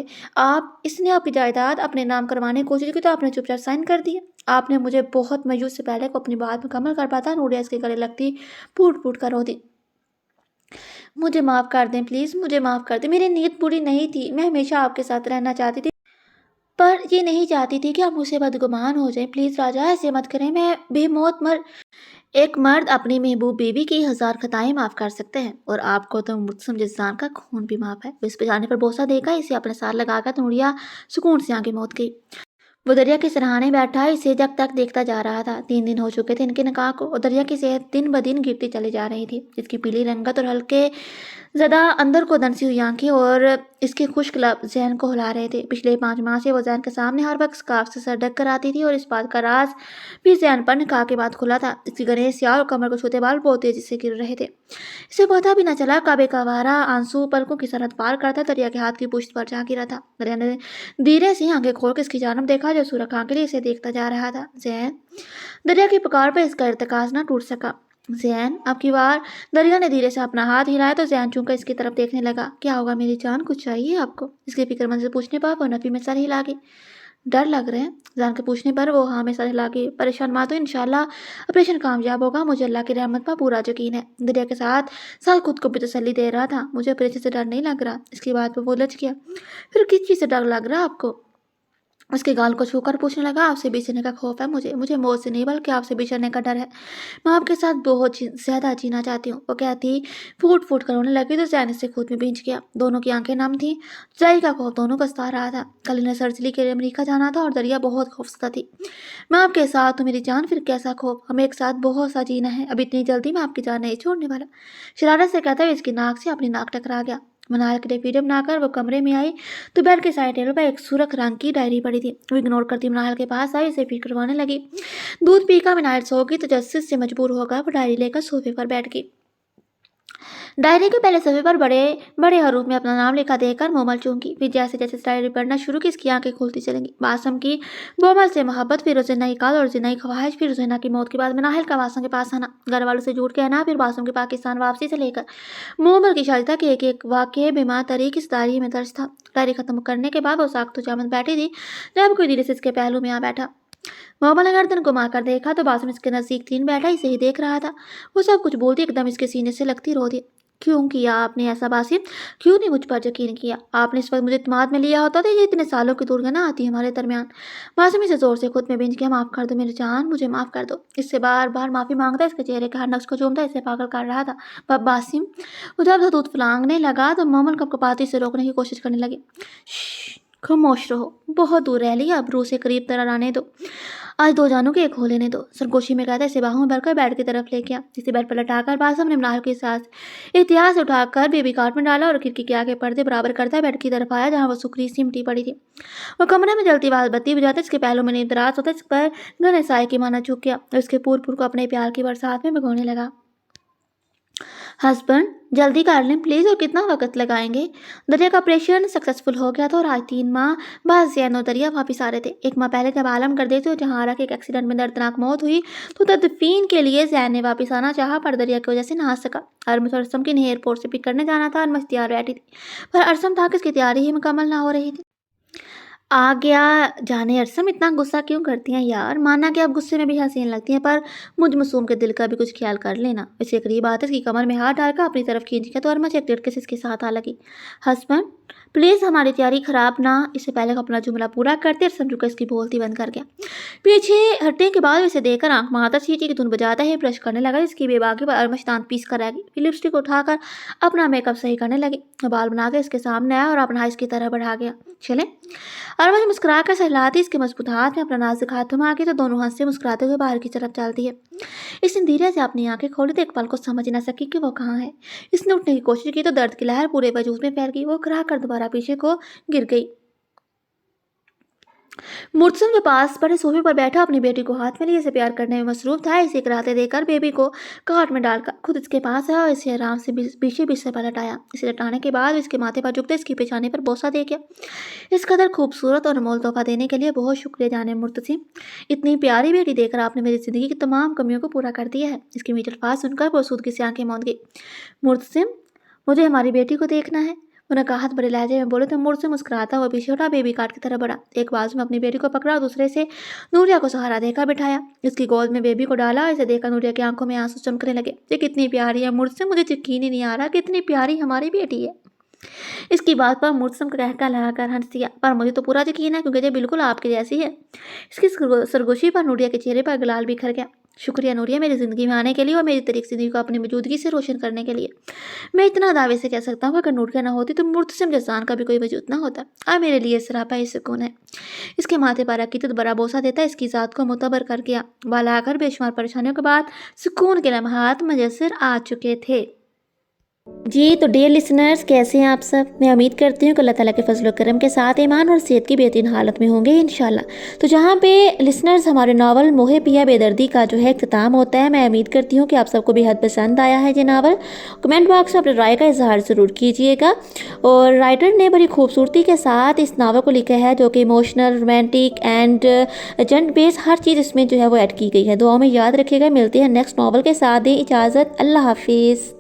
इसने आपकी जायदाद अपने नाम करवाने की कोशिश की तो आपने चुपचाप साइन कर दिए। आपने मुझे बहुत मायूस से पहले को अपनी बात मुकम्मल कर पाता। नूरिया इसके गले लगती फूट फूट कर रोती। मुझे माफ़ कर दें प्लीज़, मुझे माफ़ कर दें। मेरी नीयत बुरी नहीं थी, मैं हमेशा आपके साथ रहना चाहती थी, पर ये नहीं चाहती थी कि आप मुझसे बदगुमान हो जाएं। प्लीज़ राजा ऐसे मत करें, मैं बेमौत मर एक मर्द अपनी महबूब बीवी की 1000 खताएं माफ़ कर सकते हैं और आपको तो मुत्सम जिसान का खून भी माफ़ है। इस पे जाने पर बोसा देगा, इसे अपने साथ लगाकर तो नूरिया सुकून से आगे मौत गई। वो दरिया के सराहने बैठा इसे जग तक देखता जा रहा था। 3 दिन हो चुके थे इनके निकाह को और दरिया की सेहत दिन ब दिन गिरती चली जा रही थी। इसकी पीली रंगत और हल्के ज़्यादा अंदर को दनसी हुई आंखें और इसके खुश्क लब जहन को हिला रहे थे। पिछले 5 माह से वो जहन के सामने हर वक्त स्कार्फ से सर ढक कर आती थी और इस बात का राज भी जहन पर निकाह के बाद खुला था। इसकी गणेश सियार और कमर को छूते बाल बहुत तेजी से गिर रहे थे। इसे पता भी न चला कब एक आवारा आंसू पलकों की सरहद पार करता दरिया के हाथ की पुश्त पर जा गिरा था। दरिया ने धीरे से आंखें खोल कर इसकी जानब देखा जो सूरख आंखें लिए इसे देखता जा रहा था। जैन दरिया की पुकार पर इसका इर्तिकाज न टूट सका। जैन आपकी बार दरिया ने धीरे से अपना हाथ हिलाया तो जैन चूंकि इसकी तरफ देखने लगा। क्या होगा मेरी जान, कुछ चाहिए आपको? इसके फिक्रमंद से पूछने पर वो नफी में सर हिला गई। डर लग रहे हैं? जान के पूछने पर वो हाँ में सर हिला गई। परेशान माँ तो इंशाल्लाह ऑपरेशन कामयाब होगा, मुझे अल्लाह की रहमत पर पूरा यकीन है। दरिया के साथ साथ खुद को भी तसल्ली दे रहा था। मुझे ऑपरेशन से डर नहीं लग रहा। इसकी बात पर वो लच गया। फिर किस चीज़ से डर लग रहा आपको? उसके गाल को छूकर पूछने लगा। आपसे बिछड़ने का खौफ है मुझे मौत से नहीं बल्कि आपसे बिछड़ने का डर है। मैं आपके साथ बहुत ज़्यादा जीना चाहती हूँ। वो कहती फूट फूट कर रोने लगी तो जैन से खुद में भींच गया। दोनों की आंखें नम थीं। जाई का खौफ दोनों को सता रहा था। कल इन्हें सर्जरी के लिए अमेरिका जाना था और दरिया बहुत खौफजदा थी। मैं आपके साथ हूँ मेरी जान, फिर कैसा खौफ? हमें एक साथ बहुत सा जीना है। अब इतनी जल्दी मैं आपकी जान नहीं छोड़ने वाला। शरारत से कहता हुए इसकी नाक से अपनी नाक टकरा गया। मनाल के लिए वीडियो बनाकर वो कमरे में आई तो बेड के साइड टेबल पर एक सुरख रंग की डायरी पड़ी थी। वो इग्नोर करती मनाल के पास आई, इसे फिर करवाने लगी। दूध पीकर मनाल सो गई तो जस्टिस से मजबूर होकर वो डायरी लेकर सोफे पर बैठ गई। डायरी के पहले सफ़े पर बड़े बड़े हरूफ में अपना नाम लिखा देखकर मोमल चौंकी। फिर जैसे जैसे डायरी पढ़ना शुरू की इसकी आंखें खुलती चलेंगी। बासम की बोमल से मोहब्बत, फिर उसे नई कल और उसे नई ख्वाहिश, फिर उसे की मौत के बाद मनाहिल का बासम के पास आना, घर वालों से झूठ कहना, फिर बासम के पाकिस्तान वापसी से लेकर मोमल की शादी तक एक एक वाक़ये बेमार तरीक इस डायरी में दर्ज था। डायरी खत्म करने के बाद वो साख्त जामत बैठी थी जब कोई धीरे से इसके पहलू में आ बैठा। मोहम्मद ने गर्दन को मारकर देखा तो बासम इसके नज़दीक तीन बैठा इसे ही देख रहा था। वो सब कुछ बोलती एकदम इसके सीने से लगती रो दी। क्यों किया आपने ऐसा बासिम? क्यों नहीं मुझ पर यकीन किया? आपने इस वक्त मुझे इत्मीनान में लिया होता तो ये इतने सालों की दूरियां ना आती हमारे दरमियान। बासिम इसे जोर से खुद में बिंज गया। माफ़ कर दो मेरी जान, मुझे माफ़ कर दो। इससे बार बार माफ़ी मांगता इसके चेहरे के हर नक्श को चूमता इसे पागल कर रहा था। बासिम वो जब दूध फलांगने लगा तो मोमन कपकपाती से रोकने की कोशिश करने लगी। खामोश रहो, बहुत दूर रह लिया, अब रूह से करीब तरह आने दो। आज दो जानों के एक हो लेने दो। सरगोशी में कहता इसे बाहों में भरकर बेड की तरफ ले गया। इसे बेड पर लटाकर बासम ने मनाहर के साथ इतिहास उठाकर बेबी कार्ट में डाला और खिड़की के आगे पर्दे बराबर करता बेड की तरफ आया जहाँ वो सुखरी सिमटी पड़ी थी। वो कमरे में जलती बाल बत्ती बुझाते इसके पहलू में नींद दराज होता इस पर घने साय की माना झुक गया और इसके पूर को अपने प्यार की बरसात में भिगोने लगा। हस्बैंड जल्दी कर लें प्लीज़, और कितना वक्त लगाएंगे? दरिया का ऑपरेशन सक्सेसफुल हो गया था और आज 3 माह बाद जैन और दरिया वापिस आ रहे थे। 1 माह पहले जब आलम कर देते जहाँ आरा के एक एक्सीडेंट में दर्दनाक मौत हुई तो तदफीन के लिए जैन ने वापस आना चाहा पर दरिया की वजह से ना आ सका। अरमस और अरसम की एयरपोर्ट से पिक करने जाना था। अरमस तैयार बैठी थी पर अरसम था कि इसकी तैयारी ही मुकम्मल ना हो रही थी। आ गया जाने अरसम, इतना गुस्सा क्यों करती हैं यार? माना कि आप गुस्से में भी हसीन लगती हैं पर मुझ मासूम के दिल का भी कुछ ख्याल कर लेना। इसके करीब आते इसकी कमर में हाथ डालकर अपनी तरफ खींच गया तो अरमस एक तिड़के से इसके साथ आ लगी। हस्बैंड प्लीज़ हमारी तैयारी ख़राब ना, इससे पहले वो अपना जुमला पूरा करते और संजू को इसकी बोलती बंद कर गया। पीछे हटने के बाद उसे देखकर आंख मारता चींटी की धुन बजाता ही ब्रश करने लगा। इसकी बेबाकी पर अरमश दांत पीस कर रह गई। फिर लिपस्टिक उठाकर अपना मेकअप सही करने लगी। बाल बनाकर इसके सामने आया और अपना इसकी तरह बढ़ा गया। चले, अरमश मुस्कुरा कर सहलाती इसके मजबूत हाथ में अपना नाजुक हाथ थमा के तो दोनों हंसते मुस्कुराते हुए बाहर की तरफ चलती है। इसने धीरे से अपनी आंखें खोली तो एक पल को समझ न सकी कि वो कहाँ है। इसने उठने की कोशिश की तो दर्द की लहर पूरे वजूद में फैल गई। वो घबरा कर दोबारा पीछे को गिर गई। मुर्तसिम के पास बड़े सोफे पर बैठा अपनी बेटी को हाथ में लिए इसे प्यार करने में मसरूफ था। इसे कराते देकर बेबी को काट में डालकर खुद इसके पास आया और इसे आराम से पीछे से पलटाया। इसे लटाने के बाद इसके माथे पर झुकते इसकी पेशानी पर बोसा दे गया। इस कदर खूबसूरत और अनमोल तोहफा देने के लिए बहुत शुक्रिया जाने मुर्तसिम। इतनी प्यारी बेटी देकर आपने मेरी जिंदगी की तमाम कमियों को पूरा कर दिया है। इसकी मीठी अल्फाज सुनकर पुरसूदगी से आंखें मूंद गई। मुर्तसिम, मुझे हमारी बेटी को देखना है, उन्हें कहा बड़े लहजे में बोले तो मुझसे मुस्कुराता हुआ पीछे हटा बेबी काट की तरह बढ़ा। एक बाजू में अपनी बेटी को पकड़ा और दूसरे से नूरिया को सहारा देकर बिठाया। इसकी गोद में बेबी को डाला। इसे देखकर नूरिया की आंखों में आंसू चमकने लगे। ये कितनी प्यारी है मुझसे, मुझे यकीन ही नहीं आ रहा कितनी प्यारी हमारी बेटी है। इसकी बात पर मुर्तसिम का कहका लगाकर हंस दिया। पर मुझे तो पूरा यकीन है क्योंकि ये बिल्कुल आपके जैसी है। इसकी सरगोशी पर नूरिया के चेहरे पर गुलाल बिखर गया। शुक्रिया नूरिया, मेरी ज़िंदगी में आने के लिए और मेरी तरीके ज़िंदगी को अपनी मौजूदगी से रोशन करने के लिए। मैं इतना दावे से कह सकता हूँ अगर नूरिया ना होती तो मुर्तसिम जैसान का भी कोई वजूद ना होता। अब मेरे लिए सरापा ही सुकून है। इसके माथे पर अकीदत बड़ा बोसा देता इसकी ज़ात को मुतबर कर गया। बाला आकर बेशुमार परेशानियों के बाद सुकून के लम्हात मुयस्सर आ चुके थे। जी तो डियर लिसनर्स, कैसे हैं आप सब? मैं उम्मीद करती हूँ कि अल्लाह ताला के फजल करम के साथ ईमान और सेहत की बेहतरीन हालत में होंगे इंशाल्लाह। तो जहाँ पे लिसनर्स हमारे नावल मोहे पिया बेदर्दी का जो है इख्तिताम होता है, मैं उम्मीद करती हूँ कि आप सबको बेहद पसंद आया है ये नावल। कमेंट बॉक्स में अपने राय का इजहार ज़रूर कीजिएगा। और राइटर ने बड़ी खूबसूरती के साथ इस नावल को लिखा है जो कि इमोशनल, रोमांटिक एंड जेंट बेस हर चीज़ इसमें जो है वो ऐड की गई है। दुआओं में याद रखिएगा। मिलते हैं नेक्स्ट नावल के साथ। दें इजाज़त, अल्लाह हाफिज़।